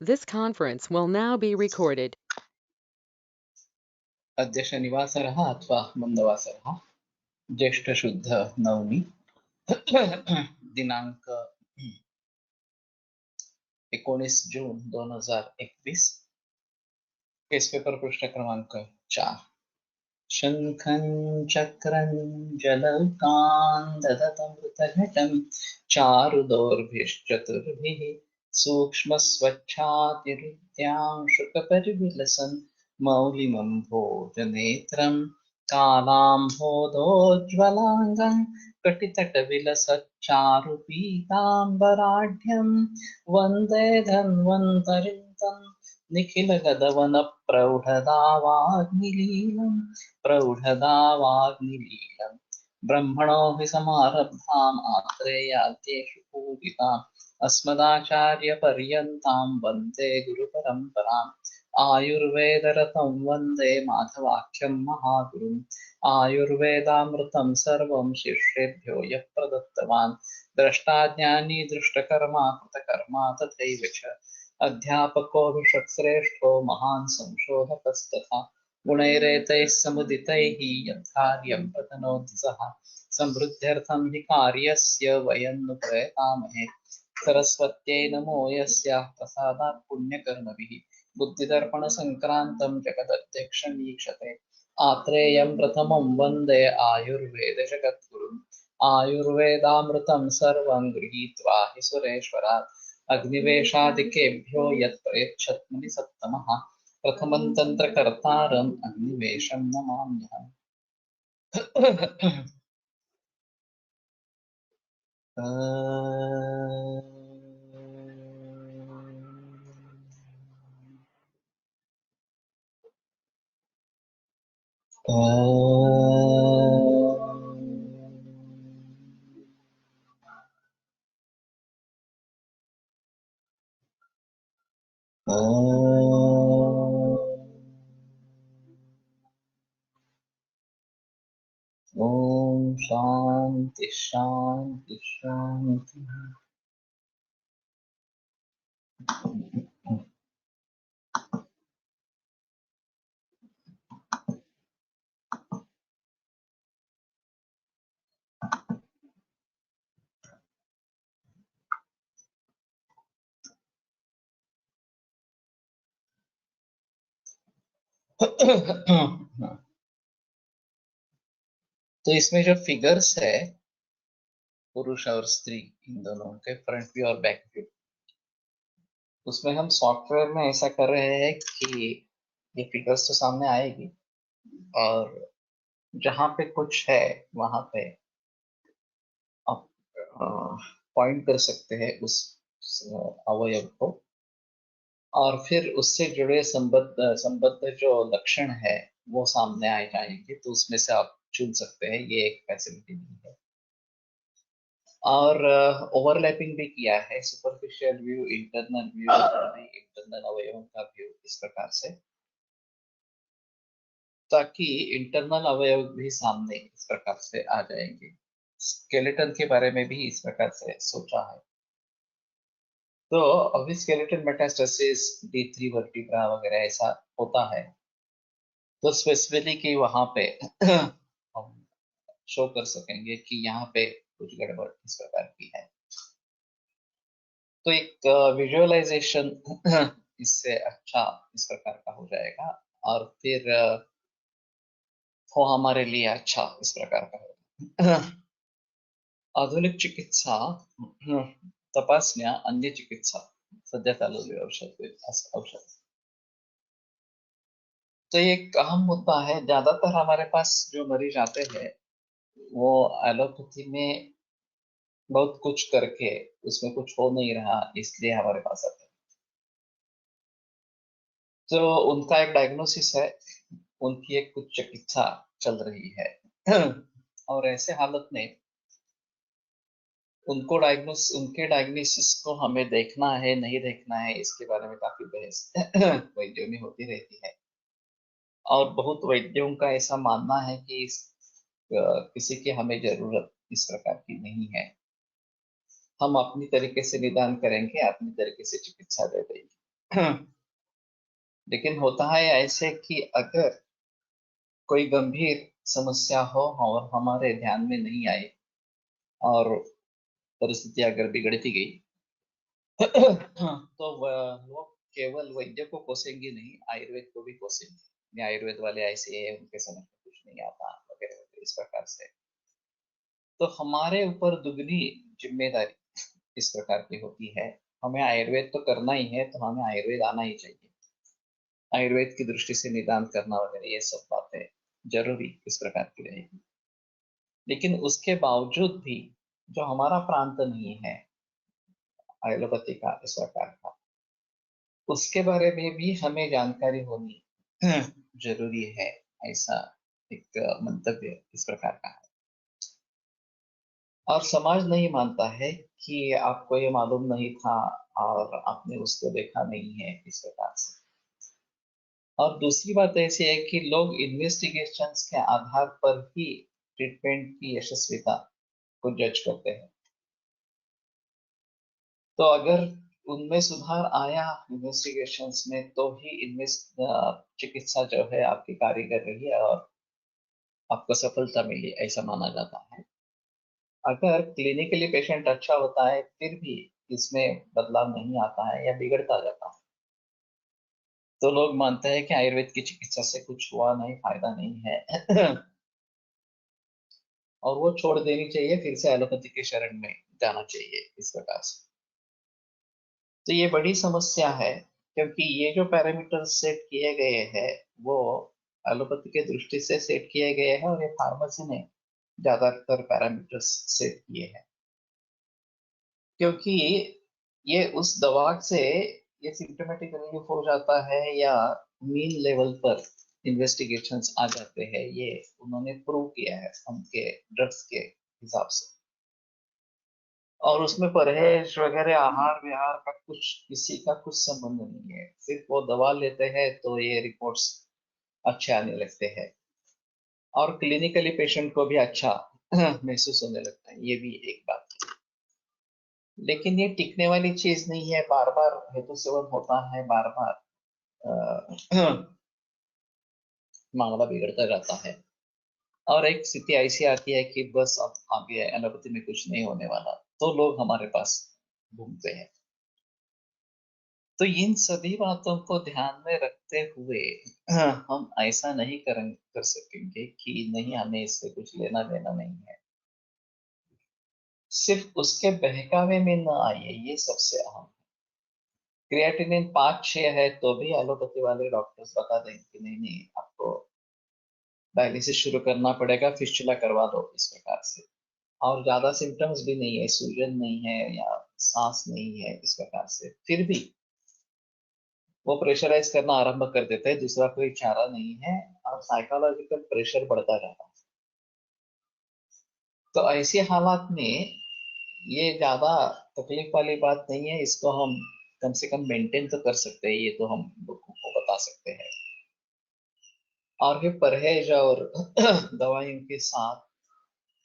This conference will now be recorded. अद्य शनिवासरः अथवा मन्दवासरः ज्येष्ठशुद्ध नवमी दिनांक 19 जून 2021 केस पेपर पृष्ठ क्रमांक 4 शंखं चक्रं जलौकान् ददतमृतघटं चारुदोर्भिश्चतुर्भिः सूक्ष्मस्वच्छातिरुद्यां शुकपरिविलसन् मौलिमं भोजनेत्रं कालाम्भोधोज्ज्वलाङ्गं कटितटविलसच्चारुपीताम्बराढ्यं वन्दे धन्वन्तरिं तं निखिलगदवनप्रौढदावाग्निलीलम् प्रौढदावाग्निलीलम् ब्रह्मणो हि समारब्धाम् आत्रेयाद्येषु पूजिताम् अस्मदाचार्यपर्यन्तां वन्दे गुरुपरम्पराम् आयुर्वेदरतं वन्दे माधवाख्यं महागुरुम् आयुर्वेदामृतं सर्वं शिष्येभ्यो यः प्रदत्तवान् द्रष्टाज्ञानी दृष्टकर्मा कृतकर्मा तथैव च अध्यापकोऽभिषक्श्रेष्ठो महान् संशोधकस्तथा गुणैरेतैः समुदितैः यद्कार्यं प्रतनोति सः समृद्ध्यर्थं हि कार्यस्य वयं नु प्रयतामहे सरस्वत्यै नमो यस्याः प्रसादात् पुण्यकर्मभिः बुद्धिदर्पणसङ्क्रान्तं जगदध्यक्षं ईक्षते आत्रेयं प्रथमं वन्दे आयुर्वेदजगद्गुरुम् आयुर्वेदामृतं सर्वं गृहीत्वा हि सुरेश्वरात् अग्निवेशादिकेभ्यो यत्प्रयच्छत् सप्तमः प्रथमं तन्त्रकर्तारम् अग्निवेशं नमाम्यहम् ओम शांति शांति शांति। तो इसमें जो फिगर्स है पुरुष और स्त्री इन दोनों के फ्रंट व्यू और बैक व्यू, उसमें हम सॉफ्टवेयर में ऐसा कर रहे हैं कि ये फिगर्स तो सामने आएगी और जहां पे कुछ है वहां पे आप पॉइंट कर सकते हैं उस अवयव को और फिर उससे जुड़े संबद्ध जो लक्षण है वो सामने आ जाएंगे, तो उसमें से आप चुन सकते हैं। ये एक फैसिलिटी भी है और ओवरलैपिंग भी किया है, superficial view, internal view, internal अवयवों का व्यू इस प्रकार से, ताकि इंटरनल अवयव भी सामने इस प्रकार से आ जाएंगे। स्केलेटन के बारे में भी इस प्रकार से सोचा है। तो अभी स्केलेटन मेटास्टेसिस, D3 वर्टिब्रा वगैरह ऐसा होता है, तो स्पेसिफिकली कि वहां पे हम शो कर सकेंगे कि यहाँ पे कुछ गड़बड़ इस प्रकार की है। तो एक विजुअलाइजेशन इससे अच्छा इस प्रकार का हो जाएगा और फिर वो हमारे लिए अच्छा इस प्रकार का होगा। आधुनिक चिकित्सा तपासण्या अन्य चिकित्सा सध्या चालवली औषध। तो ये एक अहम मुद्दा है। ज्यादातर हमारे पास जो मरीज आते हैं वो एलोपैथी में बहुत कुछ करके उसमें कुछ हो नहीं रहा, इसलिए हमारे पास आते हैं। तो उनका एक डायग्नोसिस है, उनकी एक कुछ चिकित्सा चल रही है और ऐसे हालत में उनके डायग्नोसिस को हमें देखना है नहीं देखना है, इसके बारे में काफी बहस वैद्यों में होती रहती है और बहुत वैद्यों का ऐसा मानना है कि किसी की हमें जरूरत इस प्रकार की नहीं है। हम अपनी तरीके से निदान करेंगे, अपनी तरीके से चिकित्सा दे देंगे। लेकिन होता है ऐसे कि अगर कोई गंभीर समस्या हो और हमारे ध्यान में नहीं आए और परिस्थिति अगर बिगड़ती गई तो वो केवल वैद्य को कोसेंगे नहीं, आयुर्वेद को भी कोसेंगे। ये आयुर्वेद वाले ऐसे हैं, उनके समझ में कुछ नहीं आता वगैरह वगैरह इस प्रकार से। तो हमारे ऊपर दुगनी जिम्मेदारी इस प्रकार की होती है। हमें आयुर्वेद तो करना ही है, तो हमें आयुर्वेद आना ही चाहिए। आयुर्वेद की दृष्टि से निदान करना वगैरह ये सब बातें जरूरी इस प्रकार की रहेगी। लेकिन उसके बावजूद भी जो हमारा प्रांत नहीं है एलोपैथी का इस प्रकार का, उसके बारे में भी हमें जानकारी होनी जरूरी है। ऐसा एक मंतव्य इस प्रकार का है। और समाज नहीं मानता है कि आपको ये मालूम नहीं था और आपने उसको देखा नहीं है इस प्रकार से। और दूसरी बात ऐसी है कि लोग इन्वेस्टिगेशंस के आधार पर ही ट्रीटमेंट की यशस्विता को जज करते हैं। तो अगर उनमें सुधार आया इन्वेस्टिगेशंस में, तो ही चिकित्सा जो है आपकी कार्य कर रही है और आपको सफलता मिली, ऐसा माना जाता है। अगर क्लिनिकली पेशेंट अच्छा होता है फिर भी इसमें बदलाव नहीं आता है या बिगड़ता जाता है, तो लोग मानते हैं कि आयुर्वेद की चिकित्सा से कुछ हुआ नहीं, फायदा नहीं है और वो छोड़ देनी चाहिए, फिर से एलोपैथी के शरण में जाना चाहिए इस प्रकार से। तो ये बड़ी समस्या है, क्योंकि ये जो पैरामीटर सेट किए गए हैं वो एलोपैथी के दृष्टि से सेट किए गए हैं, और ये फार्मेसी ने ज्यादातर पैरामीटर्स सेट किए हैं। क्योंकि ये उस दवा से ये सिम्टोमेटिक रिलीफ हो जाता है या मीन लेवल पर इन्वेस्टिगेशंस आ जाते हैं, ये उन्होंने प्रूव किया है उनके ड्रग्स के हिसाब से। और उसमें परहेज वगैरह आहार विहार का कुछ किसी का कुछ संबंध नहीं है, सिर्फ वो दवा लेते हैं तो ये रिपोर्ट्स अच्छे आने लगते हैं और क्लिनिकली पेशेंट को भी अच्छा महसूस होने लगता है, ये भी एक बात है। लेकिन ये टिकने वाली चीज नहीं है, बार बार हेतु सेवन होता है, बार बार मामला बिगड़ता जाता है और एक स्थिति ऐसी आती है कि बस अब आगे एलोपैथी में कुछ नहीं होने वाला, तो लोग हमारे पास घूमते हैं। तो इन सभी बातों को ध्यान में रखते हुए हम ऐसा नहीं कर सकेंगे कि नहीं, हमें इससे कुछ लेना देना नहीं है। सिर्फ उसके बहकावे में न आइए, ये सबसे अहम। क्रिएटिनिन 5-6 है तो भी एलोपैथी वाले डॉक्टर्स बता दें कि नहीं नहीं, आपको डायलिसिस शुरू करना पड़ेगा, फिस्टुला करवा दो इस प्रकार से। और ज्यादा सिम्टम्स भी नहीं है, सूजन नहीं है या सांस नहीं है इस प्रकार से, फिर भी वो प्रेशराइज करना आरंभ कर देते हैं, दूसरा कोई चारा नहीं है और साइकोलॉजिकल प्रेशर बढ़ता जाता है। तो ऐसे हालात में ये ज्यादा तकलीफ वाली बात नहीं है, इसको हम कम से कम मेंटेन तो कर सकते हैं, ये तो हम लोगों को बता सकते हैं। और फिर परहेज और दवाइयों के साथ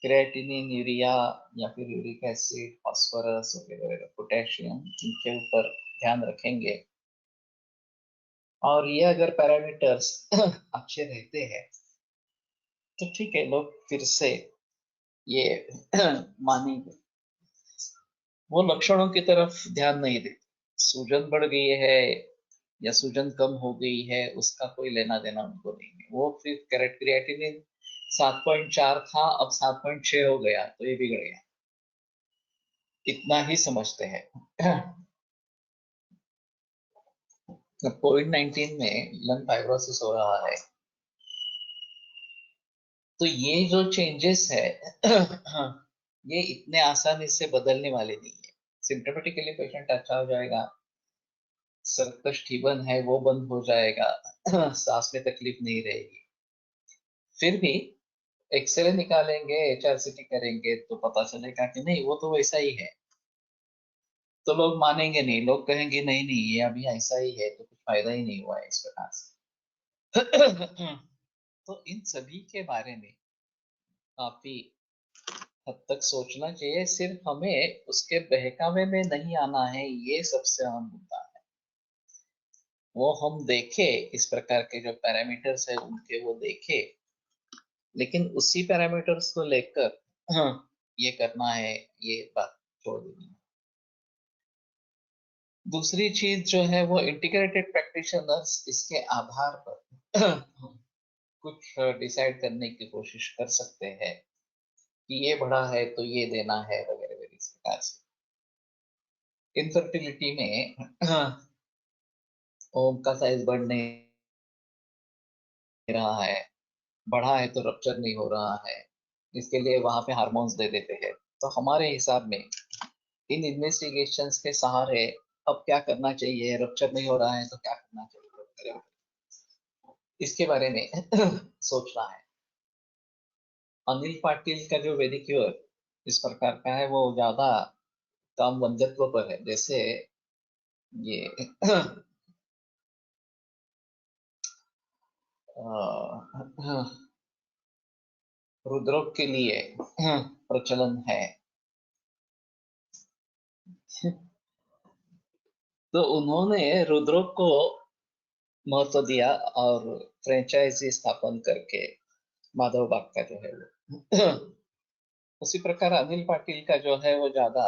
क्रेटिनिन, यूरिया या फिर यूरिक एसिड, फास्फोरस वगैरह, पोटेशियम, इनके ऊपर ध्यान रखेंगे और ये अगर पैरामीटर्स अच्छे रहते हैं तो ठीक है, लोग फिर से ये मानेंगे। वो लक्षणों की तरफ ध्यान नहीं देते, सूजन बढ़ गई है या सूजन कम हो गई है उसका कोई लेना देना उनको नहीं है। वो फिर क्रिएटिनिन 7.4 था, अब 7.6 हो गया तो ये बिगड़ गया, इतना ही समझते हैं। कोविड-19 में लंग फाइब्रोसिस हो रहा है, तो ये जो चेंजेस है ये इतने आसानी से बदलने वाले नहीं है। सिम्टोमेटिकली पेशेंट अच्छा हो जाएगा, सर्कस्टीवन है वो बंद हो जाएगा, सांस में तकलीफ नहीं रहेगी। फिर भी एक्सरे निकालेंगे, एचआरसीटी करेंगे तो पता चलेगा कि नहीं, वो तो वैसा ही है। तो लोग मानेंगे नहीं, लोग कहेंगे नहीं नहीं, ये अभी ऐसा ही है तो कुछ फायदा ही नहीं हुआ है इस प्रकार से। तो इन सभी के बारे में काफी हद तक सोचना चाहिए, सिर्फ हमें उसके बहकावे में नहीं आना है, ये सबसे अहम मुद्दा है। वो हम देखे, इस प्रकार के जो पैरामीटर्स है उनके वो देखे, लेकिन उसी पैरामीटर्स को लेकर ये करना है, ये बात छोड़ देनी है। दूसरी चीज जो है वो इंटीग्रेटेड प्रैक्टिशनर्स इसके आधार पर कुछ डिसाइड करने की कोशिश कर सकते हैं कि ये बड़ा है तो ये देना है वगैरह वगैरह, इस प्रकार से इनफर्टिलिटी में ओम का साइज बढ़ नहीं रहा है, बढ़ा है तो रप्चर नहीं हो रहा है, इसके लिए वहां पे हार्मोन्स दे देते हैं। तो हमारे हिसाब में इन इन्वेस्टिगेशंस के सहारे अब क्या करना चाहिए, रप्चर नहीं हो रहा है तो क्या करना चाहिए, इसके बारे में सोचना है। अनिल पाटिल का जो वेदिक्योर इस प्रकार का है वो ज्यादा कम वंध्यत्व पर है, जैसे ये रुद्रोग के लिए प्रचलन है। तो उन्होंने रुद्रोग को महत्व दिया और फ्रेंचाइजी स्थापन करके माधव बाग का जो है वो उसी प्रकार अनिल पाटिल का जो है वो ज्यादा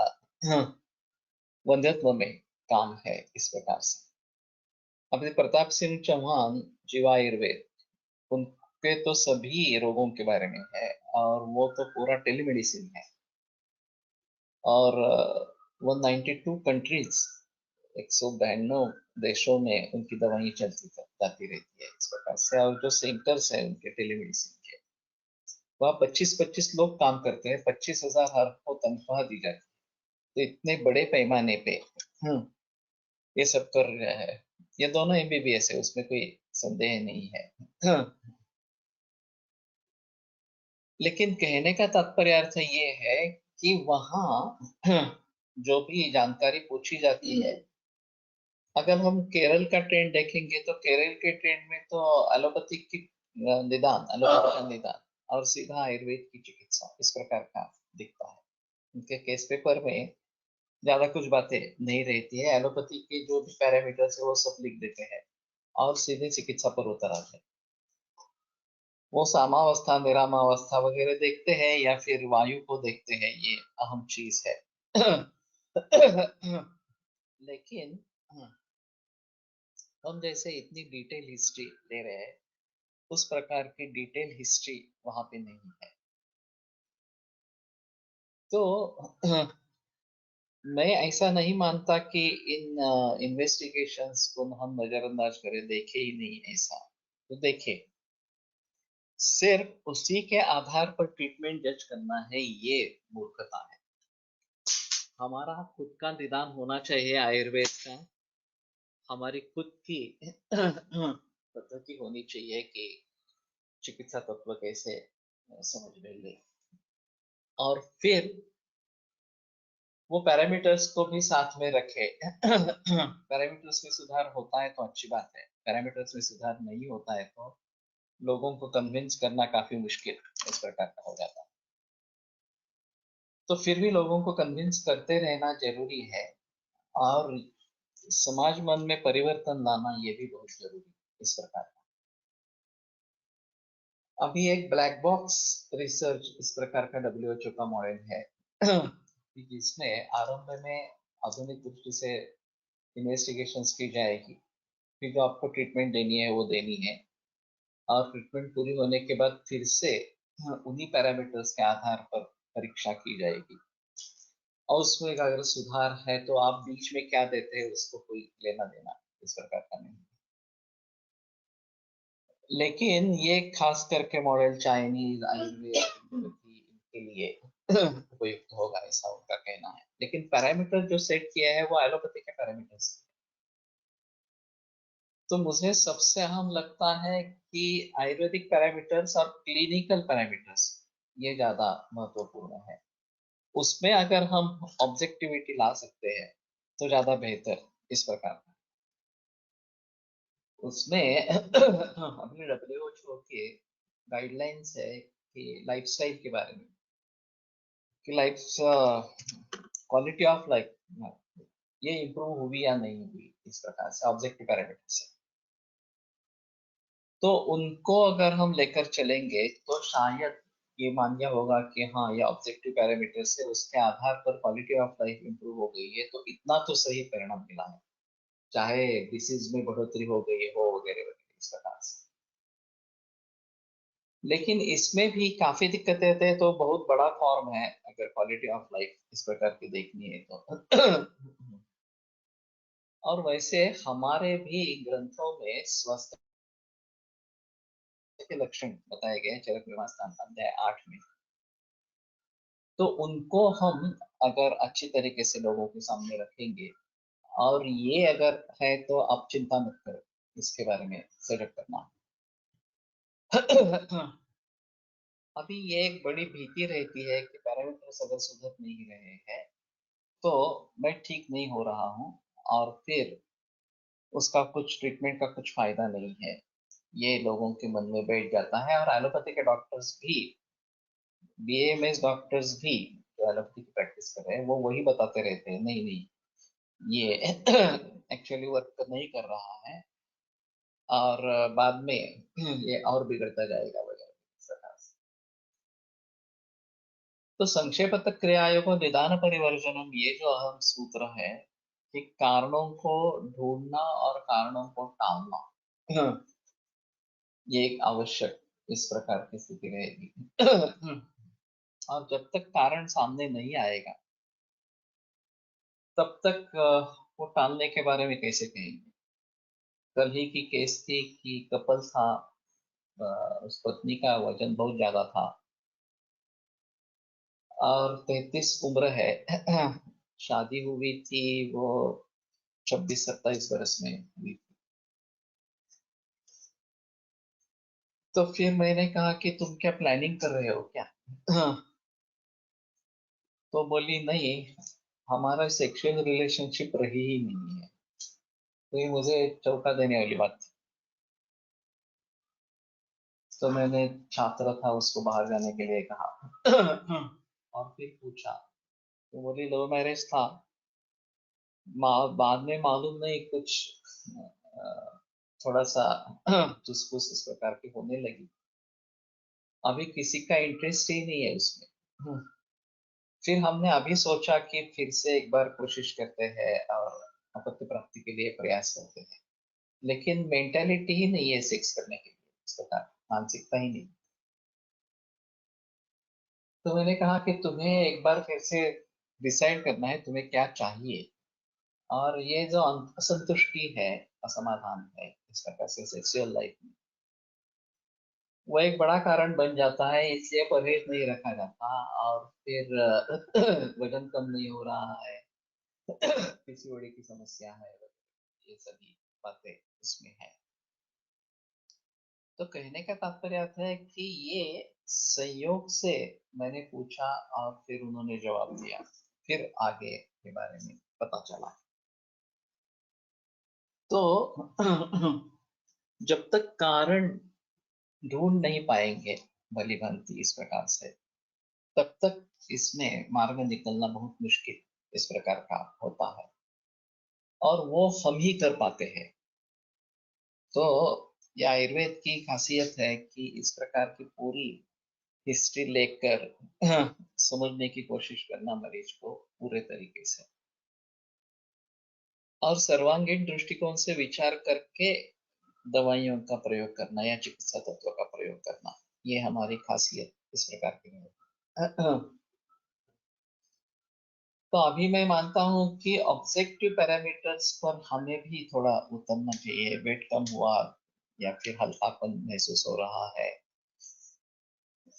वंध्यत्व में काम है इस प्रकार से। अभी प्रताप सिंह चौहान जीवा आयुर्वेद, उनके तो सभी रोगों के बारे में है और वो तो पूरा टेलीमेडिसिन है। और 192 कंट्रीज, 192 देशों में उनकी दवाई चलती जाती रहती है इस प्रकार से। और जो सेंटर्स है उनके टेलीमेडिसिन के, वहाँ 25-25 लोग काम करते हैं, 25,000 हर को तनख्वाह दी जाती है। तो इतने बड़े पैमाने पे ये सब कर रहा है। ये दोनों एमबीबीएस है, उसमें कोई संदेह नहीं है। लेकिन कहने का तात्पर्य अर्थ ये है कि वहाँ जो भी जानकारी पूछी जाती है, अगर हम केरल का ट्रेंड देखेंगे तो केरल के ट्रेंड में तो एलोपैथिक की निदान, एलोपैथी का निदान और सीधा आयुर्वेद की चिकित्सा इस प्रकार का दिखता है। उनके केस पेपर में ज्यादा कुछ बातें नहीं रहती है, एलोपैथी के जो भी पैरामीटर्स है वो सब लिख देते हैं और सीधे चिकित्सा पर उतर आते हैं। वो सामावस्था निरामावस्था वगैरह देखते हैं या फिर वायु को देखते हैं, ये अहम चीज है। लेकिन हम जैसे इतनी डिटेल हिस्ट्री ले रहे हैं, उस प्रकार की डिटेल हिस्ट्री वहां पे नहीं है। तो मैं ऐसा नहीं मानता कि इन इन्वेस्टिगेशंस को हम नजरअंदाज करें, देखे ही नहीं ऐसा। तो देखे, सिर्फ उसी के आधार पर ट्रीटमेंट जज करना है, ये मूर्खता है। हमारा खुद का निदान होना चाहिए आयुर्वेद का, हमारी खुद की पद्धति होनी चाहिए कि चिकित्सा तत्व कैसे समझ में ले, और फिर वो पैरामीटर्स को भी साथ में रखे। पैरामीटर्स में सुधार होता है तो अच्छी बात है, पैरामीटर्स में सुधार नहीं होता है तो लोगों को कन्विंस करना काफी मुश्किल इस प्रकार का हो जाता है। तो फिर भी लोगों को कन्विंस करते रहना जरूरी है, और समाज मन में परिवर्तन लाना ये भी बहुत जरूरी है इस प्रकार का। अभी एक ब्लैक बॉक्स रिसर्च इस प्रकार का डब्ल्यूएचओ का मॉडल है कि जिसमें आरंभ में आधुनिक दृष्टि से इन्वेस्टिगेशंस की जाएगी, फिर जो आपको ट्रीटमेंट देनी है वो देनी है, और ट्रीटमेंट पूरी होने के बाद फिर से उन्हीं पैरामीटर्स के आधार पर परीक्षा की जाएगी, और उसमें अगर सुधार है तो आप बीच में क्या देते हैं उसको कोई लेना देना इस प्रकार का नहीं। लेकिन ये खास करके मॉडल चाइनीज आयुर्वेद इनके लिए उपयुक्त होगा ऐसा उनका कहना है। लेकिन पैरामीटर जो सेट किया है वो एलोपैथी के पैरामीटर्स। तो मुझे सबसे अहम लगता है कि आयुर्वेदिक पैरामीटर्स और क्लिनिकल पैरामीटर्स ये ज्यादा महत्वपूर्ण है। उसमें अगर हम ऑब्जेक्टिविटी ला सकते हैं तो ज्यादा बेहतर इस प्रकार का। उसमें अपने डब्ल्यूएचओ के गाइडलाइंस है कि लाइफस्टाइल के बारे में, कि लाइफ क्वालिटी ऑफ लाइफ ये इम्प्रूव हुई या नहीं हुई, इस प्रकार से ऑब्जेक्टिव पैरामीटर से। तो उनको अगर हम लेकर चलेंगे तो शायद ये मान्य होगा कि हाँ, ये ऑब्जेक्टिव पैरामीटर से उसके आधार पर क्वालिटी ऑफ लाइफ इंप्रूव हो गई है, तो इतना तो सही परिणाम मिला है, चाहे डिसीज में बढ़ोतरी हो गई हो वगैरह वगैरह इस प्रकार से। लेकिन इसमें भी काफी दिक्कतें हैं, तो बहुत बड़ा फॉर्म है अगर क्वालिटी ऑफ लाइफ इस प्रकार की देखनी है तो। और वैसे हमारे भी ग्रंथों में स्वास्थ्य के लक्षण बताए गए हैं चरक विमास्थान अध्याय 8 में। तो उनको हम अगर अच्छी तरीके से लोगों के सामने रखेंगे, और ये अगर है तो आप चिंता मत करो इसके बारे में सजग करना। अभी ये एक बड़ी भीति रहती है कि पैरामीटर्स अगर सुधर नहीं रहे हैं तो मैं ठीक नहीं हो रहा हूँ, और फिर उसका कुछ ट्रीटमेंट का कुछ फायदा नहीं है, ये लोगों के मन में बैठ जाता है। और एलोपैथी के डॉक्टर्स भी, बीएमएस डॉक्टर्स भी जो एलोपैथी की प्रैक्टिस कर रहे हैं वो वही बताते रहते हैं, नहीं नहीं ये एक्चुअली वर्क नहीं कर रहा है, और बाद में ये और बिगड़ता जाएगा वगैरह इस प्रकार से। तो संक्षेपतः क्रियायोगो निदान परिवर्जनम, ये जो अहम सूत्र है कि कारणों को ढूंढना और कारणों को टालना, ये एक आवश्यक इस प्रकार की स्थिति रहेगी। और जब तक कारण सामने नहीं आएगा तब तक वो टालने के बारे में कैसे कहेंगे। कल ही की केस थी कि कपल था, उस पत्नी का वजन बहुत ज्यादा था और 33 उम्र है। शादी हुई थी वो 26-27 वर्ष में हुई। तो फिर मैंने कहा कि तुम क्या प्लानिंग कर रहे हो क्या? तो बोली नहीं, हमारा सेक्सुअल रिलेशनशिप रही ही नहीं है। तो ये मुझे चौंका देने वाली बात थी। तो मैंने छात्र था उसको बाहर जाने के लिए कहा। और फिर पूछा, तो बोली लव मैरिज था, बाद में मालूम नहीं कुछ थोड़ा सा फुसफुस इस प्रकार की होने लगी। अभी किसी का इंटरेस्ट ही नहीं है उसमें। फिर हमने अभी सोचा कि फिर से एक बार कोशिश करते हैं और अपत्य प्राप्ति के लिए प्रयास करते हैं, लेकिन मेंटालिटी ही नहीं है सेक्स करने के लिए इस प्रकार, मानसिकता ही नहीं। तो मैंने कहा कि तुम्हें एक बार फिर से डिसाइड करना है तुम्हें क्या चाहिए, और ये जो असंतुष्टि है, असमाधान है इस प्रकार से सेक्सुअल लाइफ में, वो एक बड़ा कारण बन जाता है, इसलिए परहेज नहीं रखा जाता, और फिर वजन कम नहीं हो रहा है, पीसीओडी की समस्या है, ये सभी बातें इसमें है। तो कहने का तात्पर्य आता है कि ये संयोग से मैंने पूछा और फिर उन्होंने जवाब दिया, फिर आगे के बारे में पता चला। तो जब तक कारण ढूंढ नहीं पाएंगे भली भांति इस प्रकार से, तब तक इसमें मार्ग निकलना बहुत मुश्किल इस प्रकार का होता है, और वो हम ही कर पाते हैं। तो ये आयुर्वेद की खासियत है कि इस प्रकार की पूरी हिस्ट्री लेकर समझने की कोशिश करना मरीज को पूरे तरीके से, और सर्वांगीण दृष्टिकोण से विचार करके दवाइयों का प्रयोग करना या चिकित्सा तत्व का प्रयोग करना, ये हमारी खासियत इस प्रकार की है। तो अभी मैं मानता हूँ कि ऑब्जेक्टिव पैरामीटर्स पर हमें भी थोड़ा उतरना चाहिए। वेट कम हुआ या फिर हल्कापन महसूस हो रहा है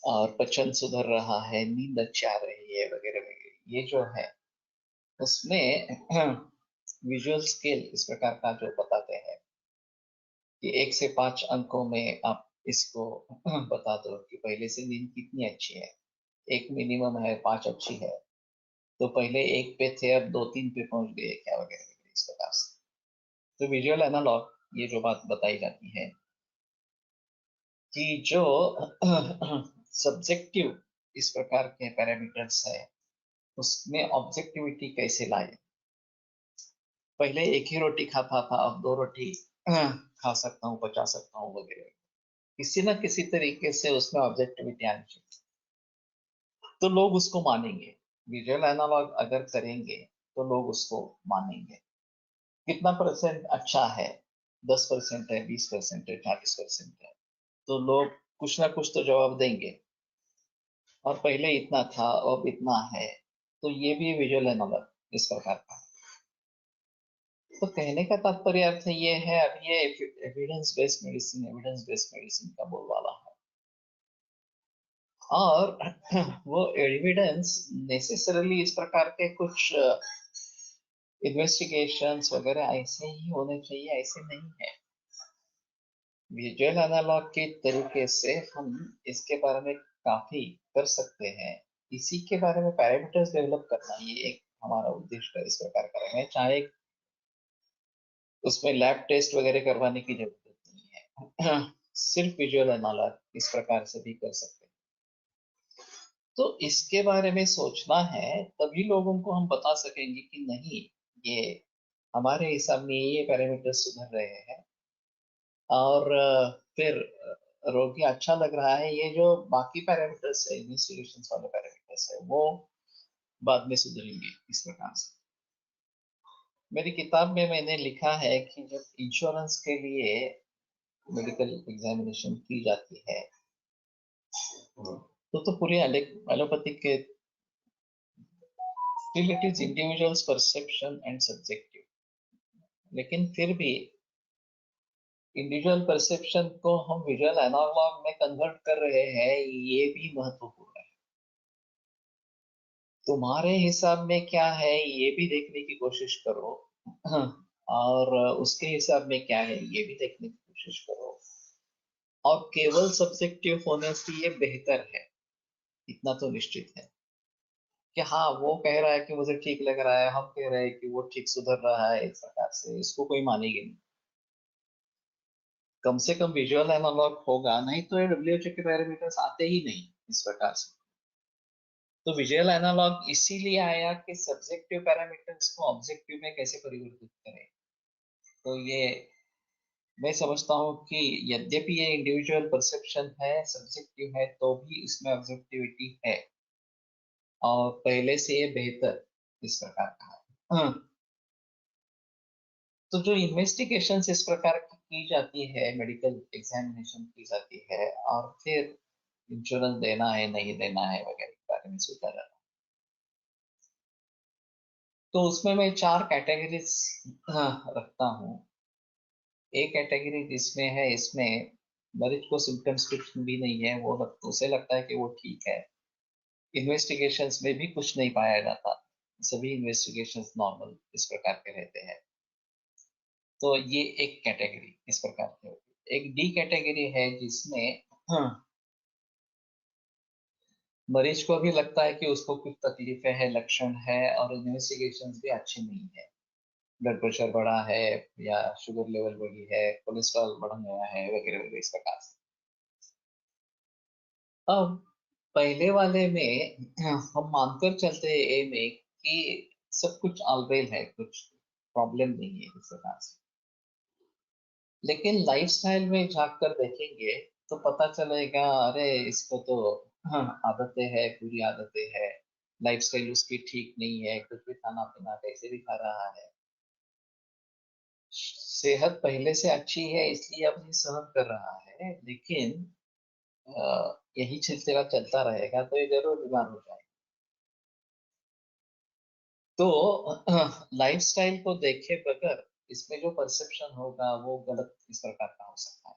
और पचन सुधर रहा है, नींद अच्छी आ रही है वगैरह वगैरह, ये जो है उसमें विजुअल स्केल इस प्रकार का जो बताते हैं कि 1 से 5 अंकों में आप इसको बता दो कि पहले से नींद कितनी अच्छी है। 1 मिनिमम है, 5 अच्छी है, तो पहले 1 पे थे अब 2-3 पे पहुंच गए क्या वगैरह वगैरह इस प्रकार से। तो विजुअल एनालॉग ये जो बात बताई जाती है कि जो सब्जेक्टिव इस प्रकार के पैरामीटर्स है उसमें ऑब्जेक्टिविटी कैसे लाए, पहले एक ही रोटी खाता था, अब 2 रोटी खा सकता हूँ, पचा सकता हूँ वगैरह। किसी न किसी तरीके से उसमें ऑब्जेक्टिविटी आनी चाहिए, तो लोग उसको मानेंगे। विजुअल एनालॉग अगर करेंगे, तो लोग उसको मानेंगे। कितना परसेंट अच्छा है? 10% है, 20% है, 40% है, तो लोग कुछ ना कुछ तो जवाब देंगे। और पहले इतना था, अब इतना है, तो ये भी विजुअल एनालॉग इस प्रकार का है। तो कहने का तात्पर्य अर्थ ये है, अब ये एविडेंस बेस्ड मेडिसिन का बोलबाला है। और वो एविडेंस नेसेसरली इस प्रकार के कुछ इन्वेस्टिगेशंस वगैरह ऐसे ही होने चाहिए, ऐसे नहीं है। विजुअल एनालॉग के तरीके से हम इसके बारे में काफी कर सकते हैं। इसी के बारे में पैरामीटर्स डेवलप करना, ये एक हमारा उद्देश्य है। इस प्रकार करेंगे, चाहे उसमें लैब टेस्ट वगैरह करवाने की जरूरत नहीं है। सिर्फ विजुअल एनालॉग इस प्रकार से भी कर सकते हैं। तो इसके बारे में सोचना है, तभी लोगों को हम बता सकेंगे कि नहीं, ये हमारे हिसाब में ये पैरामीटर सुधर रहे हैं, और फिर रोगी अच्छा लग रहा है। ये जो बाकी पैरामीटर्स है, इन्वेस्टिगेशंस वाले पैरामीटर्स है, वो बाद में सुधरेंगे इस प्रकार से। मेरी किताब में मैंने लिखा है कि जब इंश्योरेंस के लिए मेडिकल एग्जामिनेशन की जाती है, तो पूरी एलोपैथिक के still it is individual's perception and subjective, लेकिन फिर भी इंडिविजुअल परसेप्शन को हम विजुअल एनालॉग में कन्वर्ट कर रहे हैं, ये भी महत्वपूर्ण है। तुम्हारे हिसाब में क्या है, ये भी देखने की कोशिश करो। और उसके हिसाब में क्या है, ये भी देखने की कोशिश करो। और केवल सब्जेक्टिव होने से ये बेहतर है, इतना तो निश्चित है कि हाँ, वो कह रहा है कि मुझे ठीक लग रहा है, हम कह रहे हैं कि वो ठीक सुधर रहा है, इस प्रकार से इसको कोई मानेगी नहीं। कम से कम विजुअल एनालॉग होगा, नहीं तो ये डब्ल्यूएचओ के पैरामीटर्स आते ही नहीं इस प्रकार से। तो विजुअल एनालॉग इसीलिए आया कि सब्जेक्टिव पैरामीटर्स को ऑब्जेक्टिव में कैसे परिवर्तित करें। तो ये मैं समझता हूँ कि यद्यपि ये इंडिविजुअल परसेप्शन है, सब्जेक्टिव है, तो भी इसमें ऑब्जेक्टिविटी है, और पहले से ये बेहतर इस प्रकार का है। तो जो इन्वेस्टिगेशंस इस प्रकार की जाती है, मेडिकल एग्जामिनेशन की जाती है, और फिर इंश्योरेंस देना है नहीं देना है वगैरह के बारे में सोचा जाता है, तो उसमें मैं 4 कैटेगरीज रखता हूँ। एक कैटेगरी जिसमें है, इसमें मरीज को सिम्टम्स कुछ भी नहीं है, वो उसे लगता है कि वो ठीक है, इन्वेस्टिगेशंस में भी कुछ नहीं पाया जाता, सभी इन्वेस्टिगेशंस नॉर्मल इस प्रकार के रहते हैं। तो ये एक कैटेगरी इस प्रकार की होगी। एक डी कैटेगरी है जिसमें मरीज को भी लगता है कि उसको कुछ तकलीफें हैं, लक्षण है, और इन्वेस्टिगेशंस भी अच्छी नहीं है। ब्लड प्रेशर बढ़ा है, या शुगर लेवल बढ़ी है, कोलेस्ट्रॉल बढ़ गया है, वगैरह वगैरह इस प्रकार से। अब पहले वाले में हम मानकर चलते हैं ए में कि सब कुछ ऑलवेल है, कुछ प्रॉब्लम नहीं है इस प्रकार से। लेकिन लाइफस्टाइल में झांक कर देखेंगे तो पता चलेगा, अरे इसको तो आदतें है, पूरी आदतें है, लाइफस्टाइल उसकी ठीक नहीं है, कुछ भी खाना पीना कैसे भी खा रहा है, सेहत पहले से अच्छी है इसलिए अब ये सहन कर रहा है, लेकिन यही सिलसिला चलता रहेगा तो ये जरूर बीमार हो जाएगा। तो लाइफस्टाइल को देखे बगैर इसमें जो परसेप्शन होगा वो गलत इस प्रकार का हो सकता है।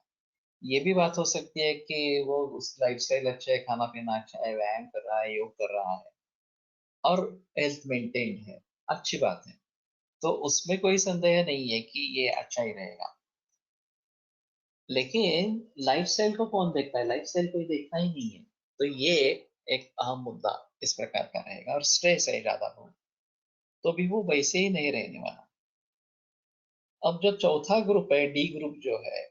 ये भी बात हो सकती है कि वो उस लाइफस्टाइल अच्छा है, खाना पीना अच्छा है, व्यायाम कर रहा है, योग कर रहा है, और हेल्थ मेंटेन है, अच्छी बात है, तो उसमें कोई संदेह नहीं है कि ये अच्छा ही रहेगा। लेकिन लाइफस्टाइल को कौन देखता है? लाइफस्टाइल कोई देखता ही नहीं है। तो ये एक अहम मुद्दा इस प्रकार का रहेगा। और स्ट्रेस है ज्यादा हो, तो भी वो वैसे ही नहीं रहने वाला। अब जो चौथा ग्रुप है, डी ग्रुप जो है,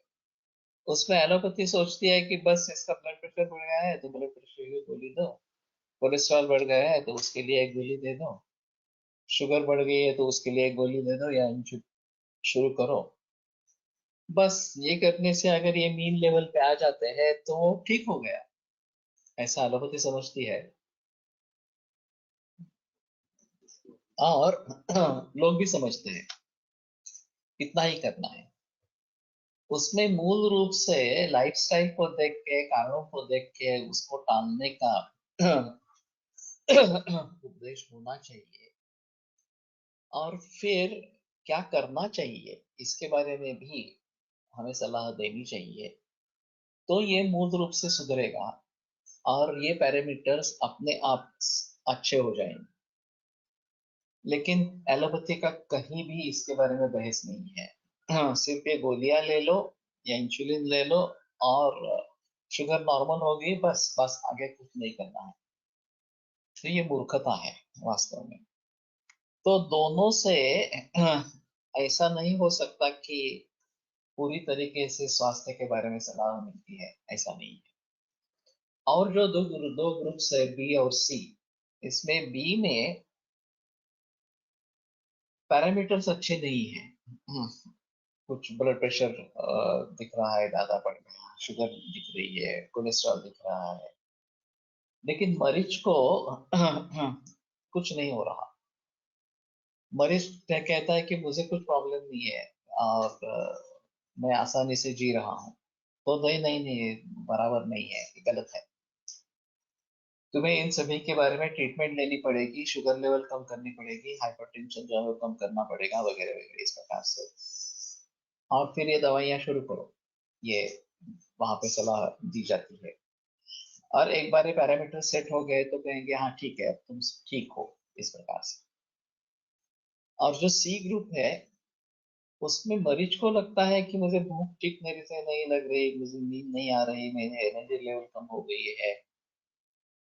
उसमें एलोपैथी सोचती है कि बस इसका ब्लड प्रेशर बढ़ गया है तो ब्लड प्रेशर की गोली दो, कोलेस्ट्रॉल बढ़ गया है तो उसके लिए एक गोली दे दो, शुगर बढ़ गई है तो उसके लिए एक गोली दे दो या शुरू करो। बस ये करने से अगर ये मीन लेवल पे आ जाते हैं तो ठीक हो गया, ऐसा एलोपैथी समझती है। और लोग भी समझते हैं, इतना ही करना है। उसमें मूल रूप से लाइफस्टाइल को देख के, कारणों को देख के उसको टालने का उपदेश होना चाहिए। और फिर क्या करना चाहिए इसके बारे में भी हमें सलाह देनी चाहिए, तो ये मूल रूप से सुधरेगा और ये पैरामीटर्स अपने आप अच्छे हो जाएंगे। लेकिन एलोपैथी का कहीं भी इसके बारे में बहस नहीं है। हाँ, सिर्फ ये गोलियां ले लो या इंसुलिन ले लो और शुगर नॉर्मल होगी, बस बस आगे कुछ नहीं करना है। तो ये मूर्खता है वास्तव में। तो दोनों से ऐसा नहीं हो सकता कि पूरी तरीके से स्वास्थ्य के बारे में सलाह मिलती है, ऐसा नहीं है। और जो दो ग्रुप्स है, बी और सी, इसमें बी में पैरामीटर्स अच्छे नहीं है। कुछ ब्लड प्रेशर दिख रहा है, ज्यादा बढ़ गया, शुगर दिख रही है, कोलेस्ट्रॉल दिख रहा है, लेकिन मरीज को कुछ नहीं हो रहा। मरीज कहता है कि मुझे कुछ प्रॉब्लम नहीं है और मैं आसानी से जी रहा हूँ। तो नहीं नहीं नहीं, बराबर नहीं है, ये गलत है। तुम्हें इन सभी के बारे में ट्रीटमेंट लेनी पड़ेगी, शुगर लेवल कम करनी पड़ेगी, हाइपरटेंशन जो है वो कम करना पड़ेगा, वगैरह वगैरह इस प्रकार से। और फिर ये दवाइयाँ शुरू करो, ये वहां पे सलाह दी जाती है। और एक बार ये पैरामीटर सेट हो गए तो कहेंगे हाँ ठीक है, अब तुम ठीक हो, इस प्रकार से। और जो सी ग्रुप है, उसमें मरीज को लगता है कि मुझे भूख ठीक मेरे से नहीं लग रही, मुझे नींद नहीं आ रही, मेरे एनर्जी लेवल कम हो गई है,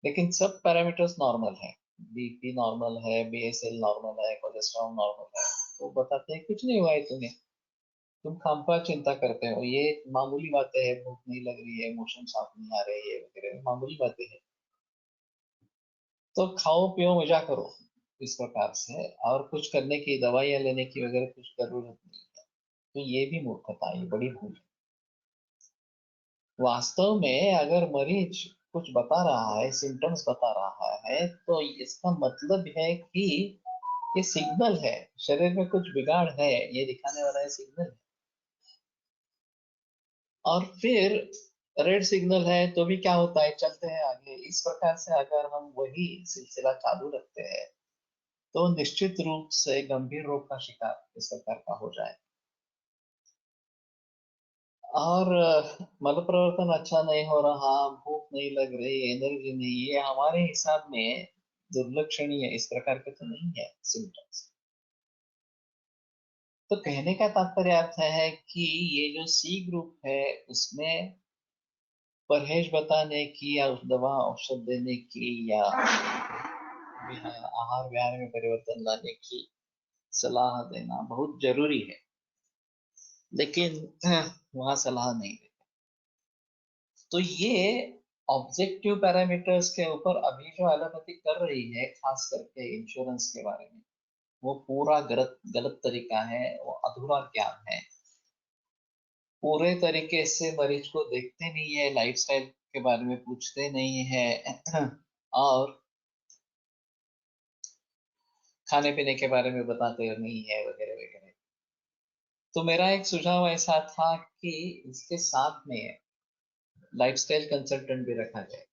लेकिन सब पैरामीटर्स नॉर्मल है। बीपी नॉर्मल है, बीएसएल नॉर्मल है, कोलेस्ट्रॉल नॉर्मल है। तो बताते हैं कुछ नहीं हुआ है तुम्हें, तुम खामखा चिंता करते हो, ये मामूली बातें हैं, भूख नहीं लग रही है, मोशन साफ नहीं आ रही है, वगैरह मामूली बातें हैं। तो खाओ पियो मजा करो, इस प्रकार से। और कुछ करने की, दवाइयाँ लेने की वगैरह कुछ जरूरत नहीं है। तो ये भी मूर्खता है, ये बड़ी भूल है। वास्तव में अगर मरीज कुछ बता रहा है, सिम्टम्स बता रहा है, तो इसका मतलब है कि ये सिग्नल है, शरीर में कुछ बिगाड़ है, ये दिखाने वाला है सिग्नल है। और फिर रेड सिग्नल है तो भी क्या होता है, चलते हैं आगे। इस प्रकार से अगर हम वही सिलसिला चालू रखते हैं तो निश्चित रूप से गंभीर रोग का शिकार इस प्रकार का हो जाए। और मल प्रवर्तन अच्छा नहीं हो रहा, भूख नहीं लग रही, एनर्जी नहीं, ये हमारे हिसाब में दुर्लक्षणीय इस प्रकार के तो नहीं है सिम्टम्स। तो कहने का तात्पर्य अर्थ है कि ये जो सी ग्रुप है उसमें परहेज बताने की या उस दवा औषध देने की या आहार विहार में परिवर्तन लाने की सलाह देना बहुत जरूरी है, लेकिन वहाँ सलाह नहीं देते। तो ये ऑब्जेक्टिव पैरामीटर्स के ऊपर अभी जो एलोपैथी कर रही है, खास करके इंश्योरेंस के बारे में, वो पूरा गलत गलत तरीका है, वो अधूरा ज्ञान है। पूरे तरीके से मरीज को देखते नहीं है, लाइफस्टाइल के बारे में पूछते नहीं है और खाने पीने के बारे में बताते नहीं है, वगैरह वगैरह। तो मेरा एक सुझाव ऐसा था कि इसके साथ में लाइफस्टाइल कंसल्टेंट भी रखा जाए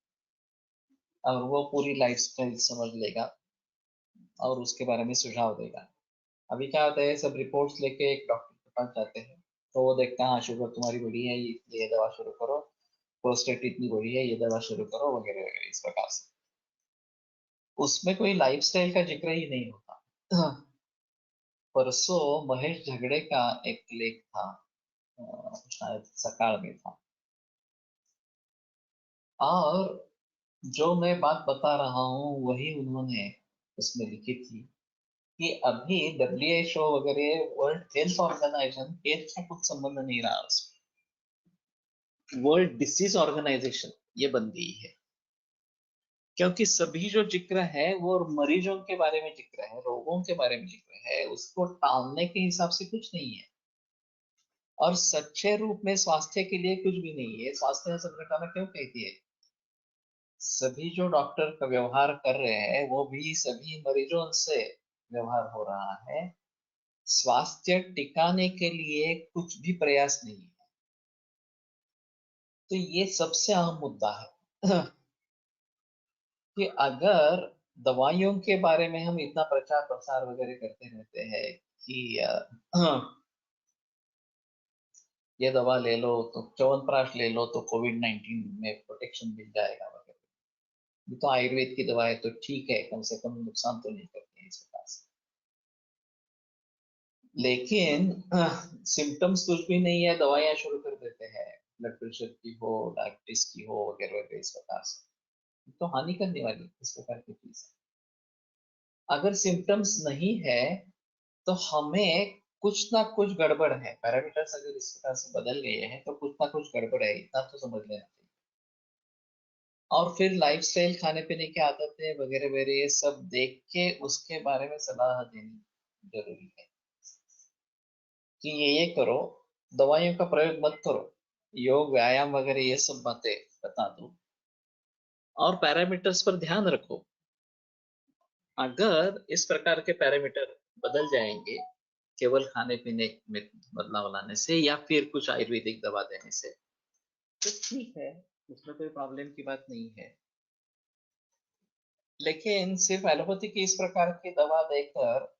और वो पूरी लाइफस्टाइल समझ लेगा और उसके बारे में सुझाव देगा। अभी क्या होता है, सब रिपोर्ट्स लेके एक डॉक्टर के पास जाते हैं, तो वो देखता है हाँ शुगर तुम्हारी बढ़ी है, ये दवा शुरू करो, प्रोस्टेट इतनी बढ़ी है, ये दवा शुरू करो, वगैरह वगैरह इस प्रकार से। उसमें कोई लाइफस्टाइल का जिक्र ही नहीं होता। परसों महेश झगड़े का एक लेख था, शायद सकाळ में था, और जो मैं बात बता रहा हूँ वही उन्होंने उसमें लिखी थी कि अभी WHO वगैरह, वर्ल्ड हेल्थ ऑर्गेनाइजेशन, हेल्थ का कुछ संबंध नहीं रहा उसमें, वर्ल्ड डिसीज ऑर्गेनाइजेशन ये बन गई है। क्योंकि सभी जो जिक्र है वो मरीजों के बारे में जिक्र है, रोगों के बारे में जिक्र है, उसको टालने के हिसाब से कुछ नहीं है। और सच्चे रूप में स्वास्थ्य के लिए कुछ भी नहीं है। स्वास्थ्य संरचना क्यों कहती है? सभी जो डॉक्टर का व्यवहार कर रहे हैं वो भी सभी मरीजों से व्यवहार हो रहा है। स्वास्थ्य टिकाने के लिए कुछ भी प्रयास नहीं है। तो ये सबसे अहम मुद्दा है कि अगर दवाइयों के बारे में हम इतना प्रचार प्रसार वगैरह करते रहते हैं कि ये दवा ले लो तो च्यवनप्राश ले लो तो कोविड-19 में प्रोटेक्शन मिल जाएगा वगैरह। ये तो आयुर्वेद की दवा है तो ठीक है, कम से कम नुकसान तो नहीं करती है इस प्रकार से। लेकिन सिम्टम्स कुछ भी नहीं है, दवाइयाँ शुरू कर देते हैं, ब्लड प्रेशर की हो, डायबिटीज की हो वगैरह वगैरह इस प्रकार से। तो हानि करने वाली इस प्रकार की चीज है। अगर सिम्टम्स नहीं है तो हमें कुछ ना कुछ गड़बड़ है। पैरामीटर्स अगर इस प्रकार से बदल गए हैं तो कुछ ना कुछ गड़बड़ है, इतना तो समझ लेना चाहिए। और फिर लाइफस्टाइल, खाने पीने की आदतें वगैरह वगैरह ये सब देख के उसके बारे में सलाह देनी जरूरी है कि ये करो, दवाइयों का प्रयोग मत करो, योग व्यायाम वगैरह ये सब बातें बता दो और पैरामीटर्स पर ध्यान रखो। अगर इस प्रकार के पैरामीटर बदल जाएंगे केवल खाने पीने में बदलाव लाने से या फिर कुछ आयुर्वेदिक दवा देने से, तो ठीक है, उसमें कोई प्रॉब्लम की बात नहीं है। लेकिन सिर्फ एलोपैथी की इस प्रकार की दवा देकर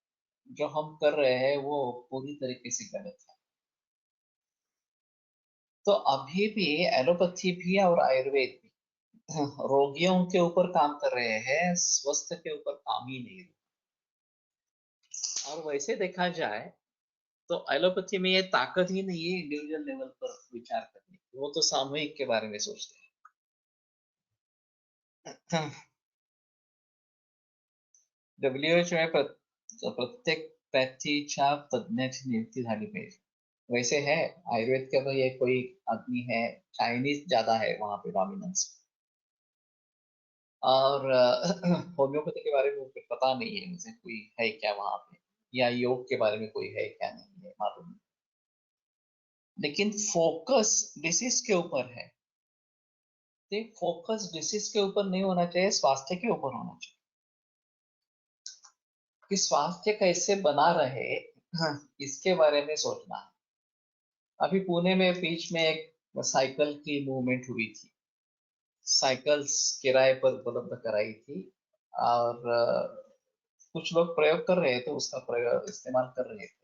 जो हम कर रहे हैं वो पूरी तरीके से गलत है। तो अभी भी एलोपैथी भी और आयुर्वेद भी रोगियों के ऊपर काम कर रहे हैं, स्वस्थ के ऊपर काम ही नहीं। और वैसे देखा जाए तो एलोपैथी में ये ताकत ही नहीं है इंडिविजुअल लेवल पर विचार करने की, वो तो सामूहिक के बारे में सोचते हैं। डब्ल्यूएचओ में प्रत्येक पॅथीच्या तज्ञाची नियुक्ती झाली पाहिजे। वैसे है आयुर्वेद का तो ये कोई आदमी है, चाइनीज ज्यादा है वहां पे डोमिनेंस। और होम्योपैथी के बारे में मुझे पता नहीं है, मुझे कोई है क्या वहां पे, या योग के बारे में कोई है क्या नहीं है मालूम नहीं। लेकिन फोकस डिसीज के ऊपर है। तो फोकस डिसीज के ऊपर नहीं होना चाहिए, स्वास्थ्य के ऊपर होना चाहिए कि स्वास्थ्य कैसे बना रहे, इसके बारे में सोचना है। अभी पुणे में बीच में एक साइकिल की मूवमेंट हुई थी, साइकिल्स किराए पर उपलब्ध कराई थी और कुछ लोग प्रयोग कर रहे थे, उसका प्रयोग इस्तेमाल कर रहे थे।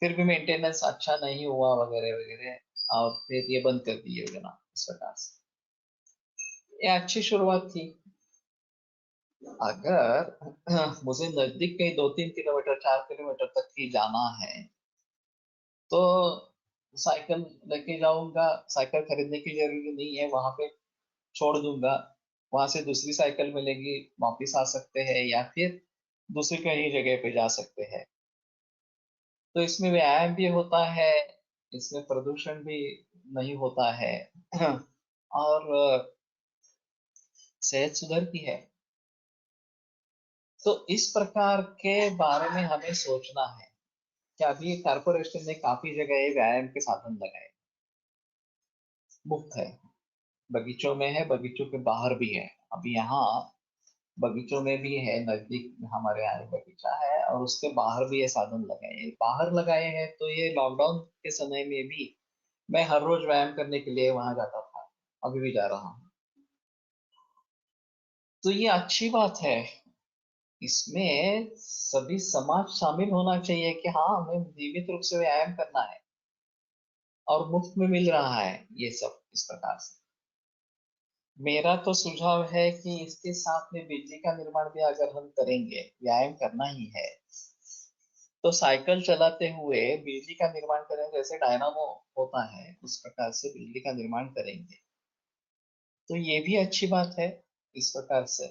फिर भी मेंटेनेंस अच्छा नहीं हुआ वगैरह वगैरह और फिर ये बंद कर दी योजना इस प्रकार से। ये अच्छी शुरुआत थी। अगर मुझे नजदीक कहीं 2-3 किलोमीटर 4 किलोमीटर तक ही जाना है तो साइकिल लेके जाऊंगा। साइकिल खरीदने की जरूरी नहीं है, वहां पे छोड़ दूंगा, वहां से दूसरी साइकिल मिलेगी, वापिस आ सकते हैं या फिर दूसरी कहीं जगह पे जा सकते हैं। तो इसमें व्यायाम भी होता है, इसमें प्रदूषण भी नहीं होता है और सेहत सुधरती है। तो इस प्रकार के बारे में हमें सोचना है कि अभी कारपोरेशन ने काफी जगह व्यायाम के साधन लगाए, मुफ्त है, बगीचों में है, बगीचों के बाहर भी है। अभी यहाँ बगीचों में भी है, नजदीक में हमारे यहाँ एक बगीचा है और उसके बाहर भी ये साधन लगाए हैं। बाहर लगाए हैं तो ये लॉकडाउन के समय में भी मैं हर रोज व्यायाम करने के लिए वहां जाता था, अभी भी जा रहा हूँ। तो ये अच्छी बात है। इसमें सभी समाज शामिल होना चाहिए कि हाँ हमें नियमित रूप से व्यायाम करना है और मुफ्त में मिल रहा है ये सब इस प्रकार से। मेरा तो सुझाव है कि इसके साथ में बिजली का निर्माण भी अगर हम करेंगे, व्यायाम करना ही है तो साइकिल चलाते हुए बिजली का निर्माण करेंगे, जैसे डायनामो होता है उस प्रकार से बिजली का निर्माण करेंगे तो ये भी अच्छी बात है इस प्रकार से।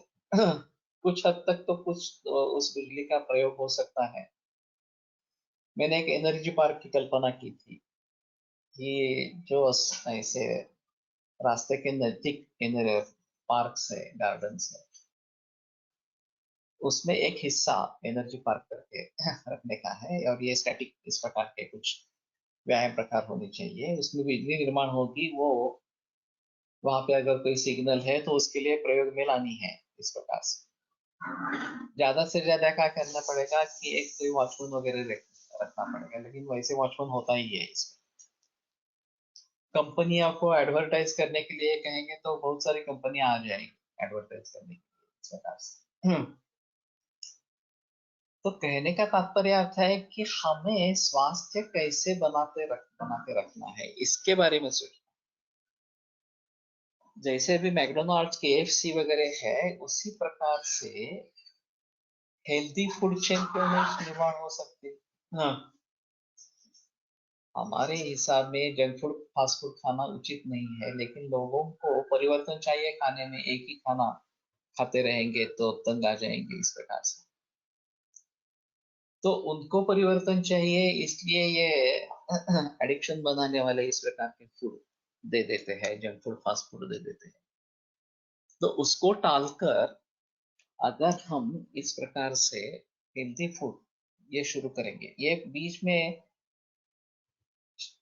कुछ हद तक तो कुछ तो उस बिजली का प्रयोग हो सकता है। मैंने एक एनर्जी पार्क की कल्पना की थी कि जो ऐसे रास्ते के नजदीक पार्क्स है, गार्डन्स है, उसमें एक हिस्सा एनर्जी पार्क करके रखने का है, और ये स्टैटिक इस प्रकार के कुछ व्यायाम प्रकार होने चाहिए। उसमें बिजली निर्माण होगी, वो वहां पे अगर कोई सिग्नल है तो उसके लिए प्रयोग में लानी है। इस प्रकार से ज्यादा से ज्यादा क्या करना पड़ेगा कि एक कोई वॉचमैन वगैरह रखना पड़ेगा, लेकिन वैसे वॉचमैन होता ही है इसमें। कंपनियों को एडवर्टाइज करने के लिए कहेंगे तो बहुत सारी कंपनियां आ जाएंगी एडवर्टाइज करने के लिए इस प्रकार से। तो कहने का तात्पर्य अर्थ है कि हमें स्वास्थ्य कैसे बनाते रखना है, इसके बारे में सोचना। जैसे अभी मैकडोनाल्ड्स केएफसी वगैरह है, उसी प्रकार से हेल्दी फूड चेन क्यों नहीं निर्माण हो सकती। हाँ, हमारे हिसाब में जंक फूड फास्ट फूड खाना उचित नहीं है, लेकिन लोगों को परिवर्तन चाहिए खाने में। एक ही खाना खाते रहेंगे तो तंग आ जाएंगे इस प्रकार से। तो उनको परिवर्तन चाहिए, इसलिए ये एडिक्शन बनाने वाले इस प्रकार के फूड दे देते हैं, जंक फूड फास्ट फूड दे देते हैं। तो उसको टालकर अगर हम इस प्रकार से हेल्दी फूड ये शुरू करेंगे, ये बीच में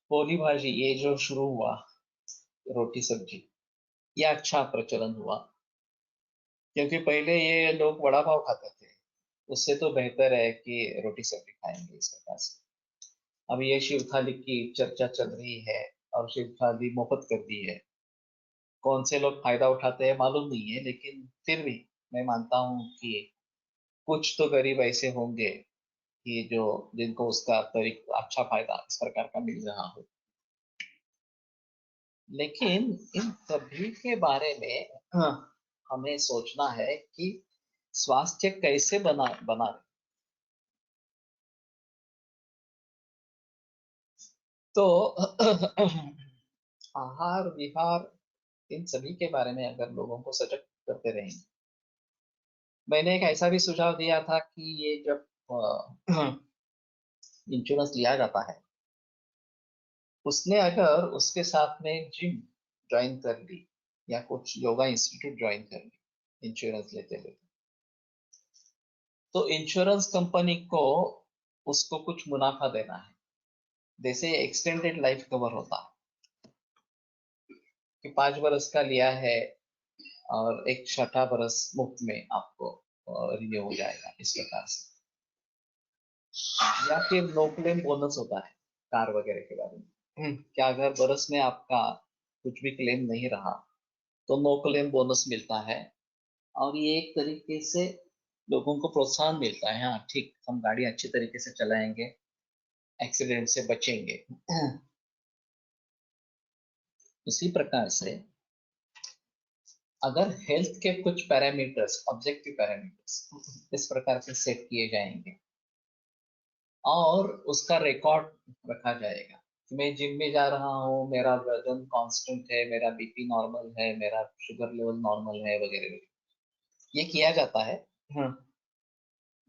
पोली भाजी ये जो शुरू हुआ, रोटी सब्जी, ये अच्छा प्रचलन हुआ, क्योंकि पहले ये लोग वड़ा पाव खाते थे। उससे तो बेहतर है कि रोटी सब्जी खाएंगे इस प्रकार से। अब ये शिव थाली की चर्चा चल रही है, और शिव थाली मुफ्त कर दी है। कौन से लोग फायदा उठाते हैं मालूम नहीं है, लेकिन फिर भी मैं मानता हूँ कि कुछ तो गरीब ऐसे होंगे कि जो जिनको उसका अच्छा फायदा इस प्रकार का मिल रहा हो। लेकिन इन सभी के बारे में हमें सोचना है कि स्वास्थ्य कैसे बना रहे। तो आहार विहार इन सभी के बारे में अगर लोगों को सजग करते रहेंगे। मैंने एक ऐसा भी सुझाव दिया था कि ये जब इंश्योरेंस लिया जाता है, उसने अगर उसके साथ में जिम ज्वाइन कर ली या कुछ योगा इंस्टीट्यूट ज्वाइन कर ली इंश्योरेंस लेते लेते, तो इंश्योरेंस कंपनी को उसको कुछ मुनाफा देना है। जैसे एक्सटेंडेड लाइफ कवर होता कि 5 बरस का लिया है और एक छठा बरस मुफ्त में आपको रिन्यू हो जाएगा इस प्रकार से। या फिर नो क्लेम बोनस होता है कार वगैरह के बारे में। क्या अगर बरस में आपका कुछ भी क्लेम नहीं रहा तो नो क्लेम बोनस मिलता है, और ये एक तरीके से लोगों को प्रोत्साहन मिलता है, हाँ ठीक, हम गाड़ी अच्छी तरीके से चलाएंगे, एक्सीडेंट से बचेंगे। उसी प्रकार से अगर हेल्थ के कुछ पैरामीटर्स, ऑब्जेक्टिव पैरामीटर्स इस प्रकार से सेट किए जाएंगे और उसका रिकॉर्ड रखा जाएगा कि मैं जिम में जा रहा हूँ, मेरा वजन कांस्टेंट है, मेरा बीपी नॉर्मल है, मेरा शुगर लेवल नॉर्मल है वगैरह वगैरह, ये किया जाता है। हम्म,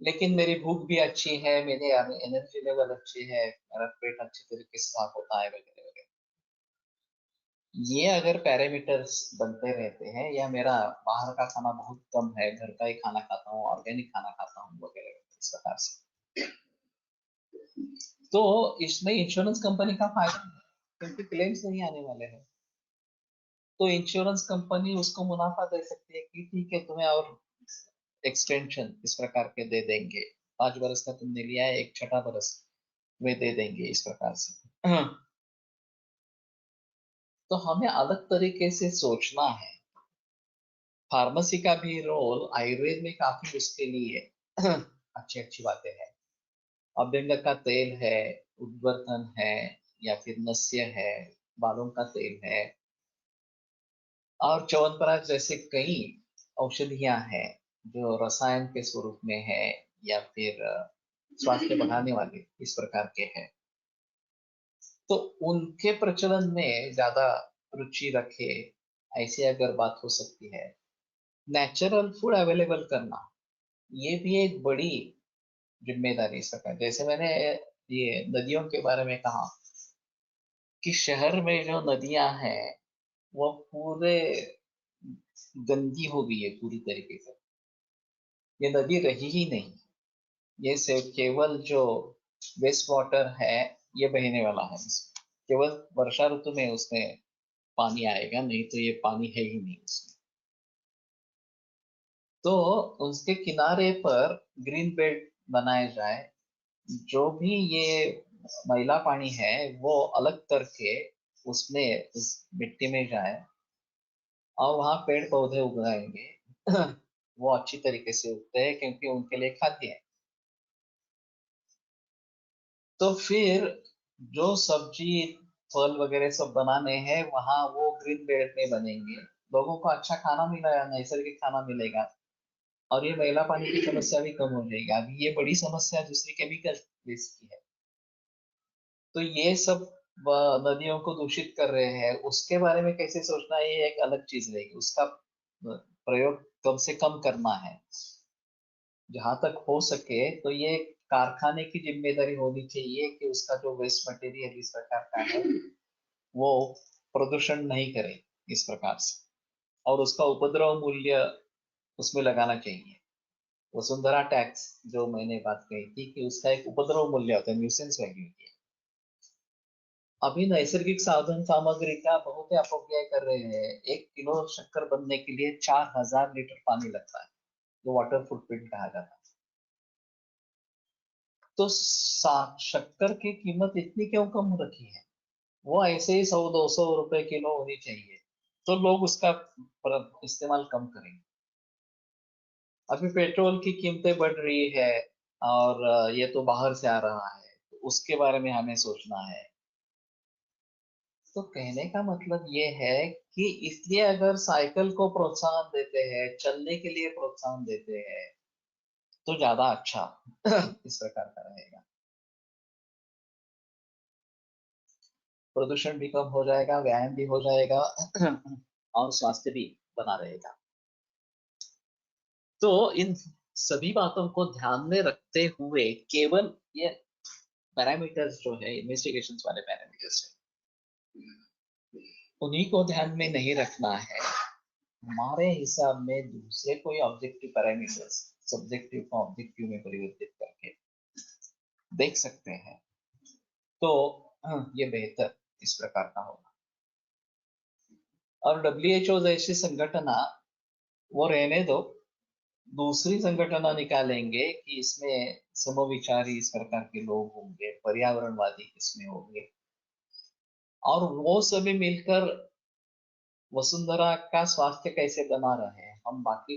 लेकिन मेरी भूख भी अच्छी है, मेरे एनर्जी लेवल अच्छी है, मेरा पेट अच्छी तरीके से साफ होता है वगैरह वगैरह। ये अगर पैरामीटर्स बनते रहते हैं, या मेरा बाहर का खाना बहुत कम है, घर का ही खाना खाता हूँ, ऑर्गेनिक खाना खाता हूँ वगैरह वगैरह, इस प्रकार से, तो इसमें इंश्योरेंस कंपनी का फायदा है, क्योंकि क्लेम्स नहीं आने वाले हैं। तो इंश्योरेंस कंपनी उसको मुनाफा दे सकती है कि ठीक है, तुम्हें और एक्सटेंशन इस प्रकार के दे देंगे। 5 बरस का तुमने लिया है, एक छठा बरस में दे देंगे इस प्रकार से। तो हमें अलग तरीके से सोचना है। फार्मेसी का भी रोल आयुर्वेद में काफी उसके लिए अच्छी अच्छी बातें हैं। अभ्यंग का तेल है, उद्वर्तन है, या फिर नस्य है, बालों का तेल है, और च्यवनप्राश जैसे कई औषधियां हैं जो रसायन के स्वरूप में है, या फिर स्वास्थ्य बढ़ाने वाले इस प्रकार के हैं। तो उनके प्रचलन में ज्यादा रुचि रखे, ऐसी अगर बात हो सकती है। नेचुरल फूड अवेलेबल करना, ये भी एक बड़ी जिम्मेदारी सरकार। जैसे मैंने ये नदियों के बारे में कहा कि शहर में जो नदियां हैं वो पूरे गंदी हो गई है पूरी तरीके से। ये नदी रही ही नहीं, ये सिर्फ केवल जो वेस्ट वाटर है ये बहने वाला है इसमें। केवल वर्षा ऋतु में उसमें पानी आएगा, नहीं तो ये पानी है ही नहीं उसमें। तो उसके किनारे पर ग्रीन बेल्ट बनाया जाए, जो भी ये मैला पानी है वो अलग करके उसमें उस मिट्टी में जाए और वहां पेड़ पौधे उगाएंगे। वो अच्छी तरीके से उगते हैं क्योंकि उनके लिए खाद्य है। तो फिर जो सब्जी फल वगैरह सब बनाने हैं वहां वो ग्रीन बेल्ट में बनेंगे। लोगों को अच्छा खाना मिलेगा, नैसर्गिक खाना मिलेगा, और ये मैला पानी की समस्या भी कम हो जाएगी। अभी ये बड़ी समस्या दूसरी केमिकल वेस्ट की है। तो ये सब नदियों को दूषित कर रहे हैं, उसके बारे में कैसे सोचना है ये एक अलग चीज रहेगी। उसका प्रयोग कम से कम करना है जहां तक हो सके। तो ये कारखाने की जिम्मेदारी होनी चाहिए कि उसका जो वेस्ट मटेरियल इस प्रकार का है वो प्रदूषण नहीं करे इस प्रकार से, और उसका उपद्रव मूल्य उसमें लगाना चाहिए। वसुंधरा टैक्स जो मैंने बात कही थी कि उसका एक उपद्रव मूल्य होता है, न्यूसेंस वैल्यू है। अभी नैसर्गिक साधन सामग्री का बहुत ही अपव्यय कर रहे हैं। 1 किलो शक्कर बनने के लिए 4000 लीटर पानी लगता है, जो वाटर फुटप्रिंट कहा जाता है। तो शक्कर की कीमत इतनी क्यों कम रखी है? वो ऐसे ही 100-200 रुपए किलो होनी चाहिए, तो लोग उसका इस्तेमाल कम करेंगे। अभी पेट्रोल की कीमतें बढ़ रही है, और ये तो बाहर से आ रहा है, तो उसके बारे में हमें सोचना है। तो कहने का मतलब ये है कि इसलिए अगर साइकिल को प्रोत्साहन देते हैं, चलने के लिए प्रोत्साहन देते हैं, तो ज्यादा अच्छा इस प्रकार का रहेगा। प्रदूषण भी कम हो जाएगा, व्यायाम भी हो जाएगा, और स्वास्थ्य भी बना रहेगा। तो इन सभी बातों को ध्यान में रखते हुए केवल ये पैरामीटर्स जो है, इन्वेस्टिगेशन वाले पैरामीटर्स है, उन्हीं को ध्यान में नहीं रखना है। हमारे हिसाब में दूसरे कोई ऑब्जेक्टिव पैरामीटर्स सब्जेक्टिव को ऑब्जेक्टिव में परिवर्तित करके देख सकते हैं, तो ये बेहतर इस प्रकार का होगा। और डब्ल्यूएचओ जैसी संगठना वो रहने दो, दूसरी संगठना निकालेंगे कि इसमें समविचारी इस प्रकार के लोग होंगे, पर्यावरणवादी इसमें होंगे, और वो सभी मिलकर वसुंधरा का स्वास्थ्य कैसे बना रहे हैं, हम बाकी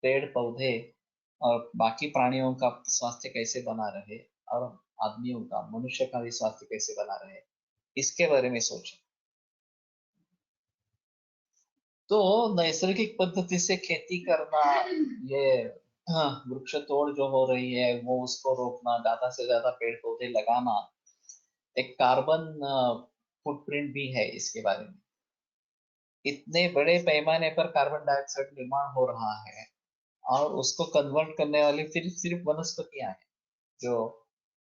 पेड़ पौधे और बाकी प्राणियों का स्वास्थ्य कैसे बना रहे, और आदमियों का, मनुष्य का भी स्वास्थ्य कैसे बना रहे, इसके बारे में सोचें। तो नैसर्गिक पद्धति से खेती करना, ये वृक्ष तोड़ जो हो रही है वो उसको रोकना, ज्यादा से ज्यादा पेड़ पौधे लगाना, एक कार्बन फुटप्रिंट भी है इसके बारे में। इतने बड़े पैमाने पर कार्बन डाइऑक्साइड निर्माण हो रहा है, और उसको कन्वर्ट करने वाली सिर्फ सिर्फ वनस्पतियां हैं जो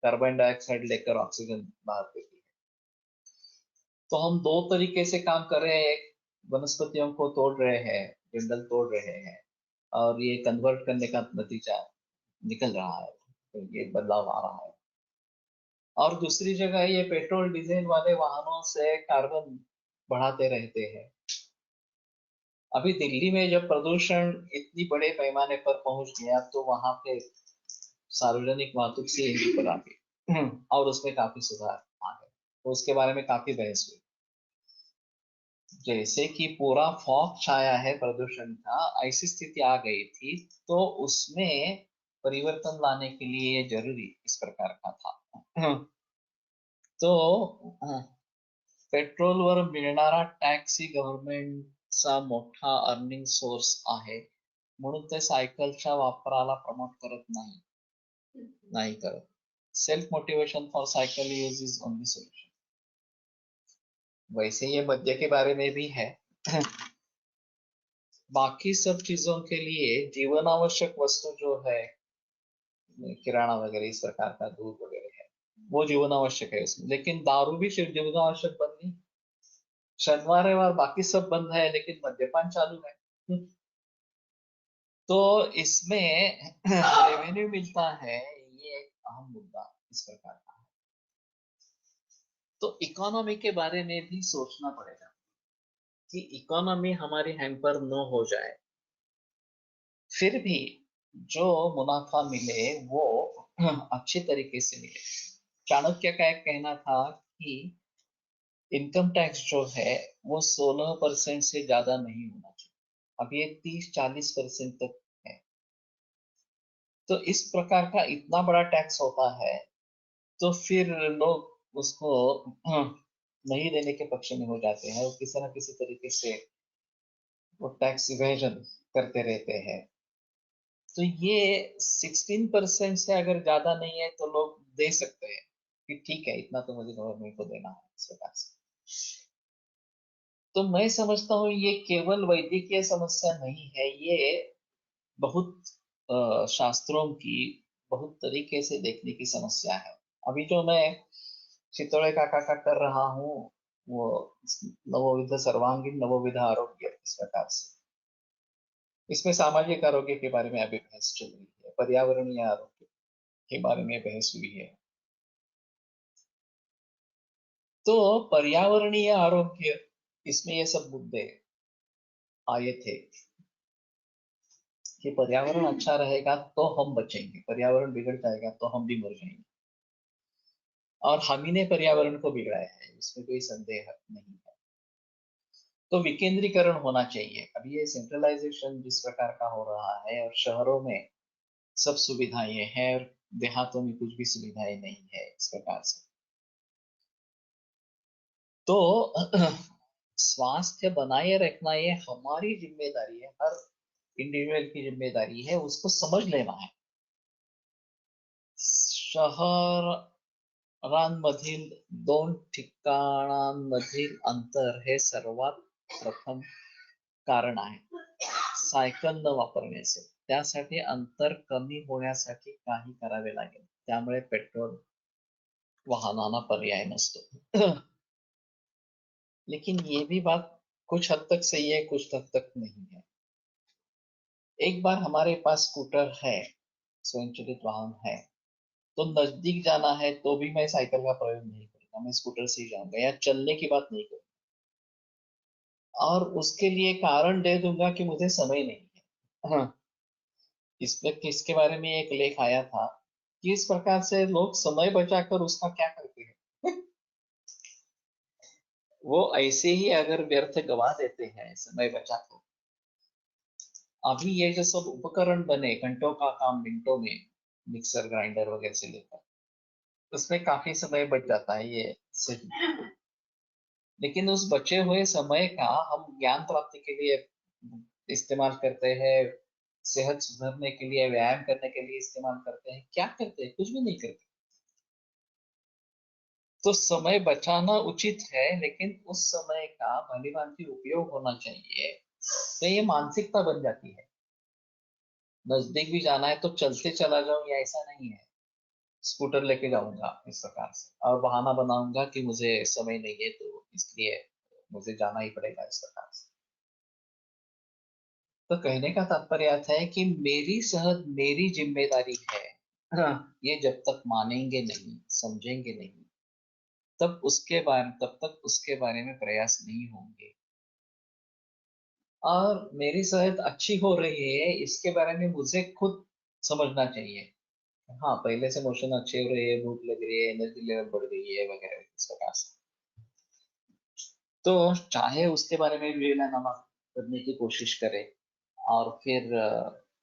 कार्बन डाइऑक्साइड लेकर ऑक्सीजन बाहर देती है। तो हम दो तरीके से काम कर रहे हैं। एक, वनस्पतियों को तोड़ रहे हैं, जंगल तोड़ रहे हैं, और ये कन्वर्ट करने का नतीजा निकल रहा है, तो ये बदलाव आ रहा है। और दूसरी जगह ये पेट्रोल डीजल वाले वाहनों से कार्बन बढ़ाते रहते हैं। अभी दिल्ली में जब प्रदूषण इतनी बड़े पैमाने पर पहुंच गया तो वहां पे सार्वजनिक वाहतुक सीएनजी पर आ गई, और उसमें काफी सुधार आ गए। तो उसके बारे में काफी बहस हुई। जैसे कि पूरा फॉग छाया है प्रदूषण का, ऐसी स्थिति आ गई थी, तो उसमें परिवर्तन लाने के लिए ये जरूरी इस प्रकार का था। तो पेट्रोलवर मिळणारा टॅक्स ही गव्हर्नमेंटचा मोठा अर्निंग सोर्स आहे, म्हणून ते सायकलच्या वापराला प्रमोट करत नाही करत. Self motivation for cycle use is only solution. वैसे ये मद्य के बारे में भी है। बाकी सब चीजों के लिए जीवन आवश्यक वस्तु जो है, किराना वगैरह इस प्रकार का, दूध वगैरह है, वो जीवन आवश्यक है उसमें। लेकिन दारू भी सिर्फ जीवन आवश्यक बंद नहीं। शनिवार रविवार बाकी सब बंद है, लेकिन मद्यपान चालू है। तो इसमें रेवेन्यू मिलता है, ये एक अहम मुद्दा इस प्रकार का है। तो इकोनॉमी के बारे में भी सोचना पड़ेगा कि इकोनॉमी हमारी हैम्पर न हो जाए, फिर भी जो मुनाफा मिले वो अच्छी तरीके से मिले। चाणक्य का एक कहना था कि इनकम टैक्स जो है वो 16% से ज्यादा नहीं होना चाहिए। अब ये 30-40% तक है। तो इस प्रकार का इतना बड़ा टैक्स होता है, तो फिर लोग उसको नहीं देने के पक्ष में हो जाते हैं और किसी न किसी तरीके से वो टैक्स इवेजन करते रहते हैं। तो ये 16% से अगर ज्यादा नहीं है तो लोग दे सकते हैं कि ठीक है, इतना तो मुझे गवर्नमेंट को देना है इस प्रकार से। तो मैं समझता हूँ ये केवल वैद्यकीय समस्या नहीं है, ये बहुत शास्त्रों की बहुत तरीके से देखने की समस्या है। अभी जो मैं चित्तौड़े काका का कर रहा हूँ, वो नवोविध सर्वांगीण नवोविध आरोग्य इस प्रकार से, इसमें सामाजिक आरोग्य के बारे में अभी बहस चल रही है, पर्यावरणीय आरोग्य के बारे में बहस हुई है। तो पर्यावरणीय आरोग्य, इसमें ये सब मुद्दे आए थे कि पर्यावरण अच्छा रहेगा तो हम बचेंगे, पर्यावरण बिगड़ जाएगा तो हम भी मर जाएंगे। और हम ही ने पर्यावरण को बिगड़ाया है, इसमें कोई संदेह नहीं है। तो विकेंद्रीकरण होना चाहिए। अभी ये सेंट्रलाइजेशन जिस प्रकार का हो रहा है और शहरों में सब सुविधाएं हैं और देहातों में कुछ भी सुविधाएं नहीं है इस प्रकार से, तो स्वास्थ्य बनाए रखना ये हमारी जिम्मेदारी है, हर इंडिविजुअल की जिम्मेदारी है, उसको समझ लेना है। शहरांमधील 2 ठिकाणांमधील अंतर हे सर्वात प्रथम कारण आहे सायकल न वापरण्याचे। त्यासाठी अंतर कमी होण्यासाठी काही करावे लागेल, त्यामुळे पेट्रोल वाहनांना पर्याय नसतो। लेकिन ये भी बात कुछ हद तक सही है, कुछ हद तक नहीं है। एक बार हमारे पास स्कूटर है, स्वयंचलित वाहन है, तो नजदीक जाना है तो भी मैं साइकिल का प्रयोग नहीं करूंगा, मैं स्कूटर से ही जाऊंगा या चलने की बात नहीं करूंगा। और उसके लिए कारण दे दूंगा कि मुझे समय नहीं है। हाँ, इसमें किसके बारे में एक लेख आया था कि इस प्रकार से लोग समय बचाकर उसका क्या करते हैं। वो ऐसे ही अगर व्यर्थ गवा देते हैं समय बचाकर। अभी ये जो सब उपकरण बने, घंटों का काम मिनटों में, मिक्सर ग्राइंडर वगैरह से लेकर, उसमें काफी समय बच जाता है, ये सही। लेकिन उस बचे हुए समय का हम ज्ञान प्राप्ति के लिए इस्तेमाल करते हैं, सेहत सुधारने के लिए, व्यायाम करने के लिए इस्तेमाल करते हैं, क्या करते हैं? कुछ भी नहीं करते। तो समय बचाना उचित है, लेकिन उस समय का भलीभांति उपयोग होना चाहिए। तो ये मानसिकता बन जाती है, नजदीक भी जाना है तो चलते चला जाऊं या ऐसा नहीं है, स्कूटर लेके जाऊंगा इस प्रकार से, और बहाना बनाऊंगा कि मुझे समय नहीं है तो इसलिए मुझे जाना ही पड़ेगा इस प्रकार से। तो कहने का तात्पर्य आता है कि मेरी सेहत मेरी जिम्मेदारी है। हाँ, ये जब तक मानेंगे नहीं, समझेंगे नहीं, तब तक उसके बारे में प्रयास नहीं होंगे। और मेरी सेहत अच्छी हो रही है इसके बारे में मुझे खुद समझना चाहिए। हाँ, पहले से मोशन अच्छे हो रही है, भूख लग रही है, एनर्जी लेवल बढ़ गई है वगैरह इस प्रकार से। तो चाहे उसके बारे में भी लेना करने की कोशिश करे और फिर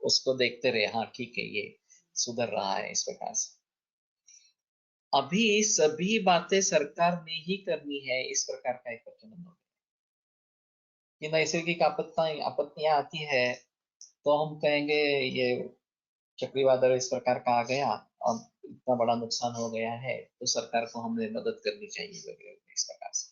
उसको देखते रहे, हाँ ठीक है, ये सुधर रहा है इस प्रकार से। अभी सभी बातें सरकार ने ही करनी है, इस प्रकार का एक प्रचलन हो गया कि नैसर्गिक आपत्तियां आती है तो हम कहेंगे ये चक्रवात इस प्रकार का आ गया, अब इतना बड़ा नुकसान हो गया है तो सरकार को हमें मदद करनी चाहिए वगैरह इस प्रकार से।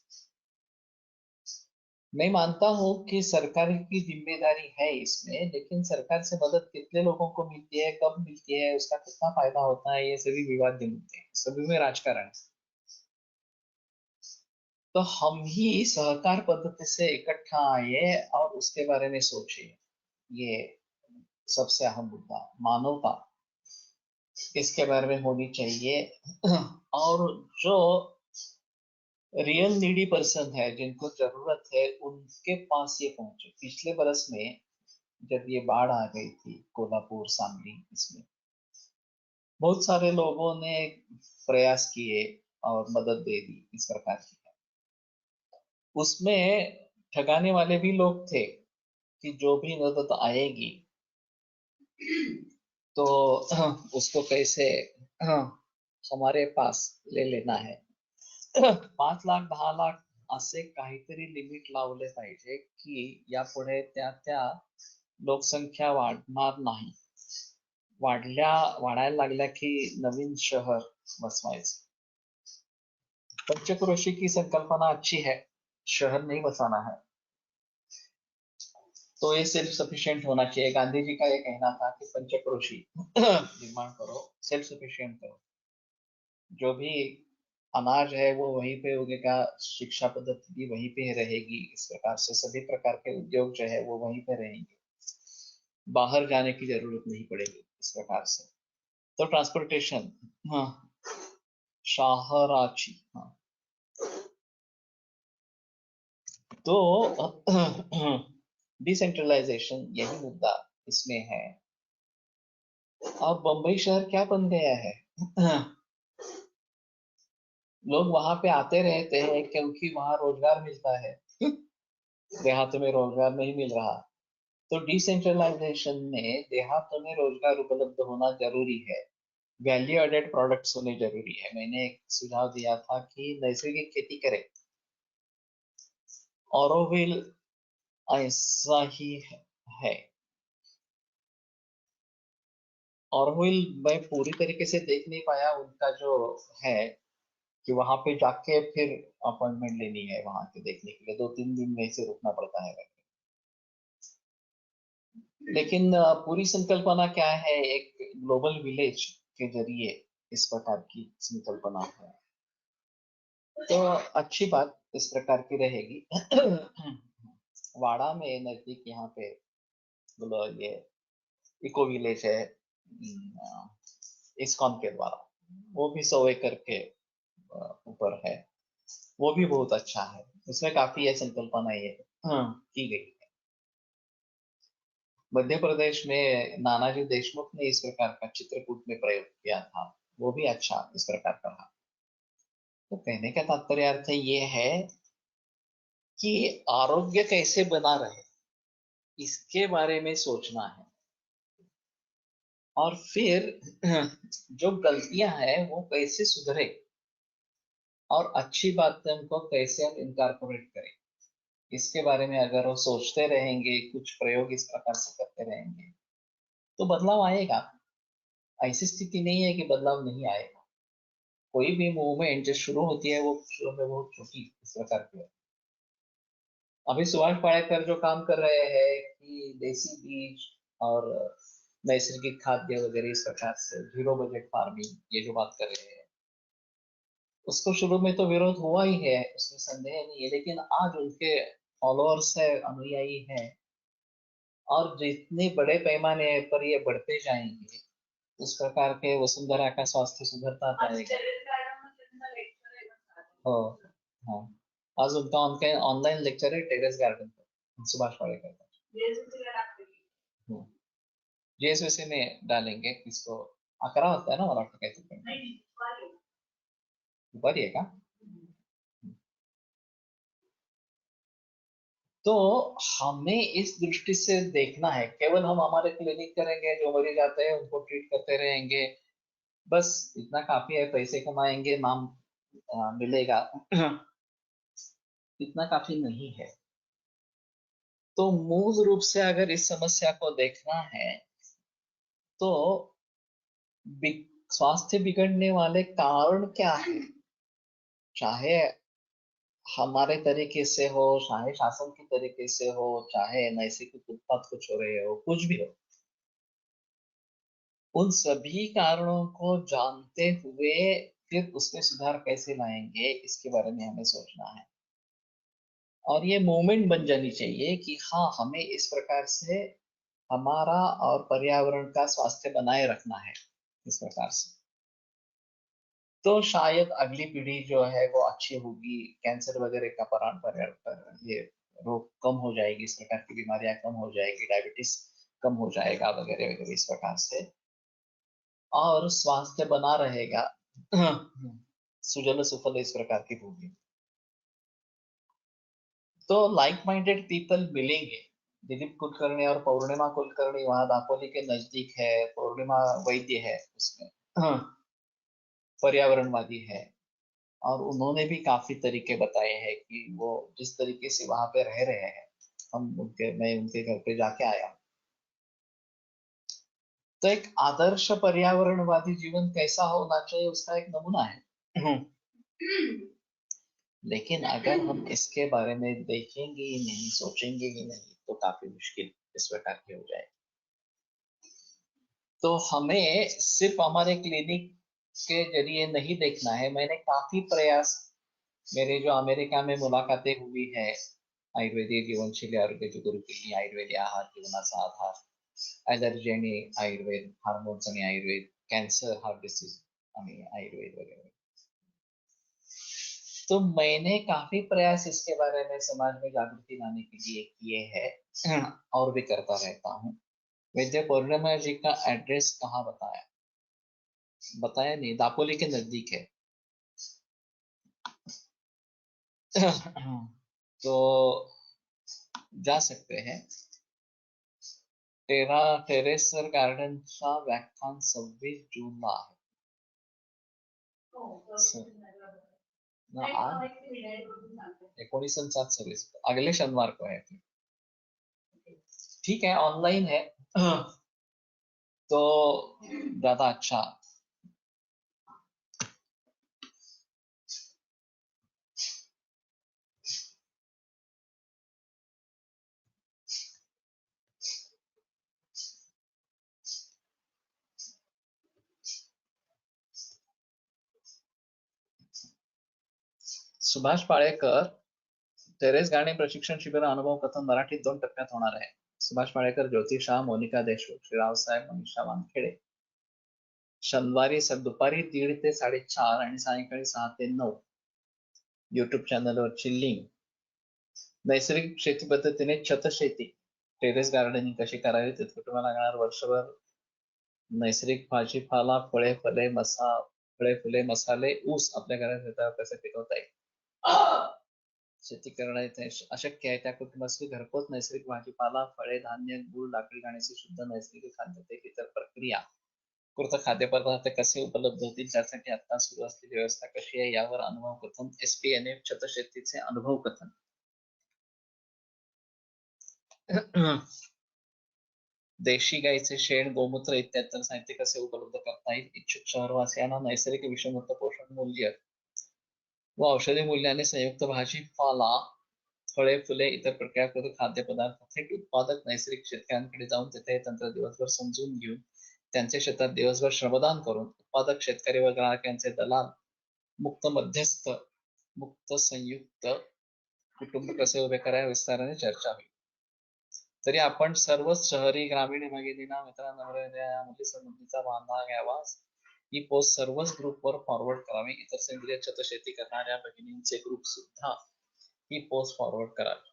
मैं मानता हूँ कि सरकार की जिम्मेदारी है इसमें, लेकिन सरकार से मदद कितने लोगों को मिलती है, कब मिलती है, उसका कितना फायदा होता है, ये सभी विवाद मुद्दे हैं, सभी में राजकारण है। तो हम ही सहकार पद्धति से इकट्ठा आए और उसके बारे में सोचिए। ये सबसे अहम मुद्दा मानवता, इसके बारे में होनी चाहिए। और जो रियल नीडी पर्सन है, जिनको जरूरत है, उनके पास ये पहुंचे। पिछले बरस में जब ये बाढ़ आ गई थी कोल्हापुर सांगली, इसमें बहुत सारे लोगों ने प्रयास किए और मदद दे दी इस प्रकार की। उसमें ठगाने वाले भी लोग थे कि जो भी मदद आएगी तो उसको कैसे हमारे पास ले लेना है। 5 लाख 10 लाख असे काहीतरी लिमिट लावले पाहिजे की यापुढे त्या लोकसंख्या वाढणार नाही। वाढायला लागल्या की नवीन शहर बसवायचे। पंचक्रोशी की संकल्पना अच्छी है, शहर नहीं बसाना है, तो ये सेल्फ सफिशिएंट होना चाहिए। गांधी जी का ये कहना था कि पंचक्रोशी निर्माण करो, सेल्फ सफिशिएंट करो। जो भी अनाज है वो वहीं पे उगेगा, शिक्षा पद्धति भी वहीं पे रहेगी। इस प्रकार से सभी प्रकार के उद्योग जो है वो वहीं पे रहेंगे, बाहर जाने की जरूरत नहीं पड़ेगी इस प्रकार से। तो ट्रांसपोर्टेशन, हाँ, शहराची, हाँ, तो डिसेंट्रलाइजेशन यही मुद्दा इसमें है। और बंबई शहर क्या बन गया है? लोग वहां पे आते रहते हैं क्योंकि वहां रोजगार मिलता है। देहातों में रोजगार नहीं मिल रहा, तो डिसेंट्रलाइजेशन में देहातों में रोजगार उपलब्ध होना जरूरी है। वैल्यू एडेड प्रोडक्ट्स होने जरूरी है। मैंने एक सुझाव दिया था कि नैसर्गिक खेती करें। ऑरोविल ऐसा ही है। ऑरोविल मैं पूरी तरीके से देख नहीं पाया उनका जो है, कि वहां पे जाके फिर अपॉइंटमेंट लेनी है वहां के देखने के लिए, 2-3 दिन वहीं से रुकना पड़ता है। लेकिन पूरी संकल्पना क्या है? एक ग्लोबल विलेज के जरिए इस प्रकार की संकल्पना है, तो अच्छी बात इस प्रकार की रहेगी। वाड़ा में नजदीक यहाँ पे बोलो ये इको विलेज है, इस्कॉन के द्वारा, वो भी 100 एकड़ के ऊपर है। वो भी बहुत अच्छा है, उसमें काफी ये संकल्पना ये की गई है। मध्य प्रदेश में नानाजी देशमुख ने इस प्रकार का चित्रकूट में प्रयोग किया था, वो भी अच्छा इस प्रकार का रहा। तो कहने का तात्पर्य अर्थ ये है कि आरोग्य कैसे बना रहे, इसके बारे में सोचना है। और फिर जो गलतियां हैं वो कैसे सुधरे, और अच्छी बातें को कैसे हम इनकारपोरेट करें, इसके बारे में अगर वो सोचते रहेंगे, कुछ प्रयोग इस प्रकार से करते रहेंगे, तो बदलाव आएगा। ऐसी स्थिति नहीं है कि बदलाव नहीं आएगा। कोई भी मूवमेंट जो शुरू होती है वो शुरू में बहुत छोटी इस प्रकार की है। अभी सुभाष पालेकर जो काम कर रहे हैं कि देसी बीज और नैसर्गिक खाद्य वगैरह इस प्रकार से जीरो बजट फार्मिंग, ये जो बात कर रहे हैं, उसको शुरू में तो विरोध हुआ ही है, उसमें संदेह नहीं है। लेकिन आज उनके फॉलोअर्स है, अनुयायी हैं, और जितने बड़े पैमाने पर ये बढ़ते जाएंगे, उस प्रकार के वसुंधरा का स्वास्थ्य सुधरता जाएगा। हो, हाँ, आज उनका उनके ऑनलाइन लेक्चर है टेरेस गार्डन पर, सुभाष पालेकर का। जेएसवीसी में डालेंगे इसको। 11 होता है ना, मला वाटतं काहीतरी दुपारी आहे का? तो हमें इस दृष्टि से देखना है। केवल हम हमारे क्लिनिक करेंगे, जो मरीज आते हैं उनको ट्रीट करते रहेंगे, बस इतना काफी है, पैसे कमाएंगे, नाम मिलेगा, इतना काफी नहीं है। तो मूल रूप से अगर इस समस्या को देखना है तो स्वास्थ्य बिगड़ने वाले कारण क्या है, चाहे हमारे तरीके से हो, चाहे शासन के तरीके से हो, चाहे नैसर्गिक उत्पाद कुछ हो रहे हो, कुछ भी हो, उन सभी कारणों को जानते हुए फिर उसमें सुधार कैसे लाएंगे, इसके बारे में हमें सोचना है। और ये मूवमेंट बन जानी चाहिए कि हाँ, हमें इस प्रकार से हमारा और पर्यावरण का स्वास्थ्य बनाए रखना है इस प्रकार से, तो शायद अगली पीढ़ी जो है वो अच्छी होगी, कैंसर वगैरह का पर ये रोग कम हो जाएगी, इस प्रकार की बीमारियां कम हो जाएगी, डायबिटीज कम हो जाएगा वगैरह वगैरह इस प्रकार से, और स्वास्थ्य बना रहेगा। सुजल सुफल इस प्रकार की होगी, तो लाइक माइंडेड पीपल मिलेंगे। दिलीप कुलकर्णी और पौर्णिमा कुलकर्णी वहां दापोली के नजदीक है, पौर्णिमा वैद्य है उसमें, पर्यावरणवादी है, और उन्होंने भी काफी तरीके बताए हैं कि वो जिस तरीके से वहां पे रह रहे हैं, मैं उनके घर पे जाके आया हूँ, तो एक आदर्श पर्यावरणवादी जीवन कैसा होना चाहिए उसका एक नमूना है। लेकिन अगर हम इसके बारे में देखेंगे ही नहीं, सोचेंगे ही नहीं, तो काफी मुश्किल इस प्रकार की हो जाए। तो हमें सिर्फ हमारे क्लिनिक के जरिए नहीं देखना है। मैंने काफी प्रयास, मेरे जो अमेरिका में मुलाकातें हुई है आयुर्वेदिक जीवनशैली आरोग्याची गुरुकिल्ली, आयुर्वेद आहार जीवनाचा आधार, ॲलर्जी आणि आयुर्वेद, हार्मोन्स आणि आयुर्वेद, कैंसर, हार्ट डिसीज आणि आयुर्वेद वगैरह, तो मैंने काफी प्रयास इसके बारे में समाज में जागृति लाने के लिए किए हैं, और भी करता रहता हूँ। वैद्य पूर्णिमा जी का एड्रेस कहाँ बताया? बताया नहीं, दापोली के नजदीक है। तो जा सकते हैं। टेरेसर गार्डनचा व्याख्यान 26 जूनला आहे। ना आज 19/7 अगले शनिवार को है। ठीक है, ऑनलाइन है तो ज्यादा अच्छा। सुभाष पाळेकर टेरेस गार्डन प्रशिक्षण शिबिर अनुभव कथन मराठीत 2 टप्प्यात होणार आहे। सुभाष पाळेकर, ज्योती शाह, मोनिका देशमुख, श्री रावसाहेब, मनीषा वानखेडे, शनिवारी दुपारी 1:30 ते 4:30 आणि सायंकाळी 6 ते 9 YouTube चॅनलवरची लिंक। नैसर्गिक शेती पद्धतीने छतशेती, टेरेस गार्डनिंग कशी करावी, तिथे तुम्हाला लागणार वर्षभर नैसर्गिक भाजीपाला, फळे फुले, मसाले, ऊस आपल्या घरात येतात कसे पिकवता येईल। शेती करणं इथे अशक्य आहे, त्या कुटुंबासाठी घरपोच नैसर्गिक भाजीपाला, फळे, धान्य, गूळ, लाकडी घाण्याची शुद्ध नैसर्गिक खाद्यतेल इतर प्रक्रिया, कृत खाद्यपदार्थ कसे उपलब्ध होतील, त्यासाठी आता सुरू असलेली व्यवस्था कशी आहे यावर अनुभव कथन, SPNF छतशेतीचे अनुभव कथन। देशी गाईचे शेण, गोमूत्र इत्यादी साहित्य कसे उपलब्ध करता येईल, इच्छुक शहरवासियांना नैसर्गिक विषमुक्त पोषण मूल्य व औषधी मूल्याने संयुक्त भाजीपाला, फळे, फुले, इतर प्रक्रियाकृत खाद्यपदार्थ थेट उत्पादक नैसर्गिक शेतकऱ्यांकडे जाऊन तिथे तंत्र दिवसभर समजून घेऊन त्यांच्या शेतात दिवसभर श्रमदान करून उत्पादक शेतकरी व ग्राहक यांचे दलाल मुक्त मध्यस्थ मुक्त संयुक्त कुटुंब कसे उभे करावे विस्ताराने चर्चा होईल। तरी आपण सर्व शहरी ग्रामीण भगिनींना, मित्रांना, मुली संबंधीचा बांधा घ्यावा, ही पोस्ट सर्वच ग्रुपवर फॉरवर्ड करावी। इतर सेंद्रिय छतशेती करणाऱ्या भगिनींचे ग्रुप सुद्धा ही पोस्ट फॉरवर्ड करावी।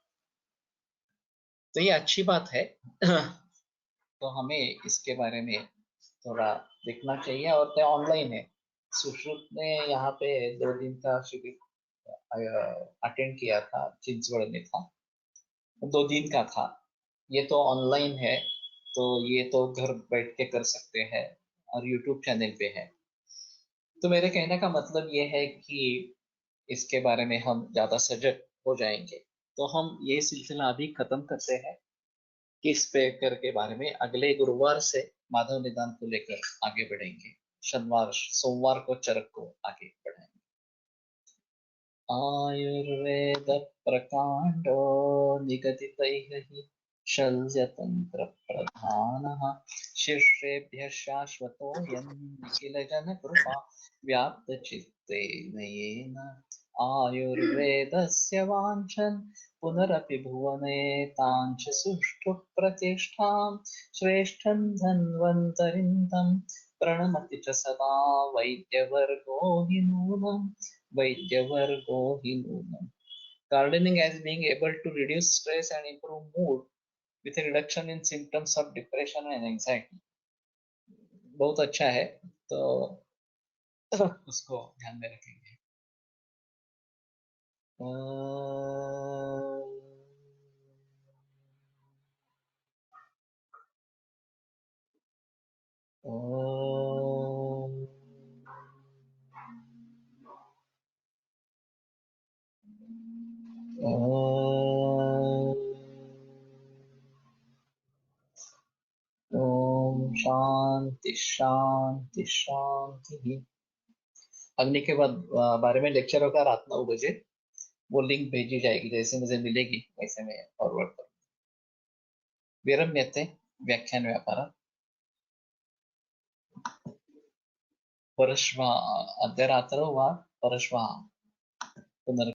तो ये अच्छी बात है। तो हमें इसके बारे में थोड़ा देखना चाहिए, और तो ऑनलाइन है। सुश्रुत ने यहाँ पे 2 दिन का शिविर अटेंड किया था, चिंचवड़ में था, 2 दिन का था। ये तो ऑनलाइन है, तो ये तो घर बैठ के कर सकते हैं और YouTube चैनल पे है। तो मेरे कहने का मतलब ये है कि इसके बारे में हम ज्यादा सजग हो जाएंगे, तो हम ये सिलसिला अभी खत्म करते हैं। किस पेकर के बारे में अगले गुरुवार से माधव निदान को लेकर आगे बढ़ेंगे, सोमवार को चरक को आगे बढ़ाएंगे। आयुर्वेद प्रकांडो निगदितैः शल्यतंत्र प्रधानः शिष्येभ्यः शाश्वतोऽयं निखिल जन कृपा व्याप्त चित्तेन येन आयुर्वेदस्य वाञ्छन् पुनरपि भुवने ताञ्च सुष्ठु प्रतिष्ठां श्रेष्ठं धन्वन्तरिं तं प्रणमति च सदा वैद्यवर्गो हि नूनं वैद्यवर्गो हि नूनम्. Gardening as being able to reduce stress and improve mood with a reduction in symptoms of depression and anxiety. बहुत अच्छा है, तो उसको ध्यान में रखेंगे. ओम शांति शांति शांति. अग्नि के बाद बारे में लेक्चर होगा रात 9 बजे. वो लिंक भेजी जाएगी, जैसे मुझे मिलेगी वैसे मैं फॉरवर्ड करूँ. विरम्यते व्याख्यान व्यापार परश्वा अद्य रात्रौ वा परश्वः पुनर्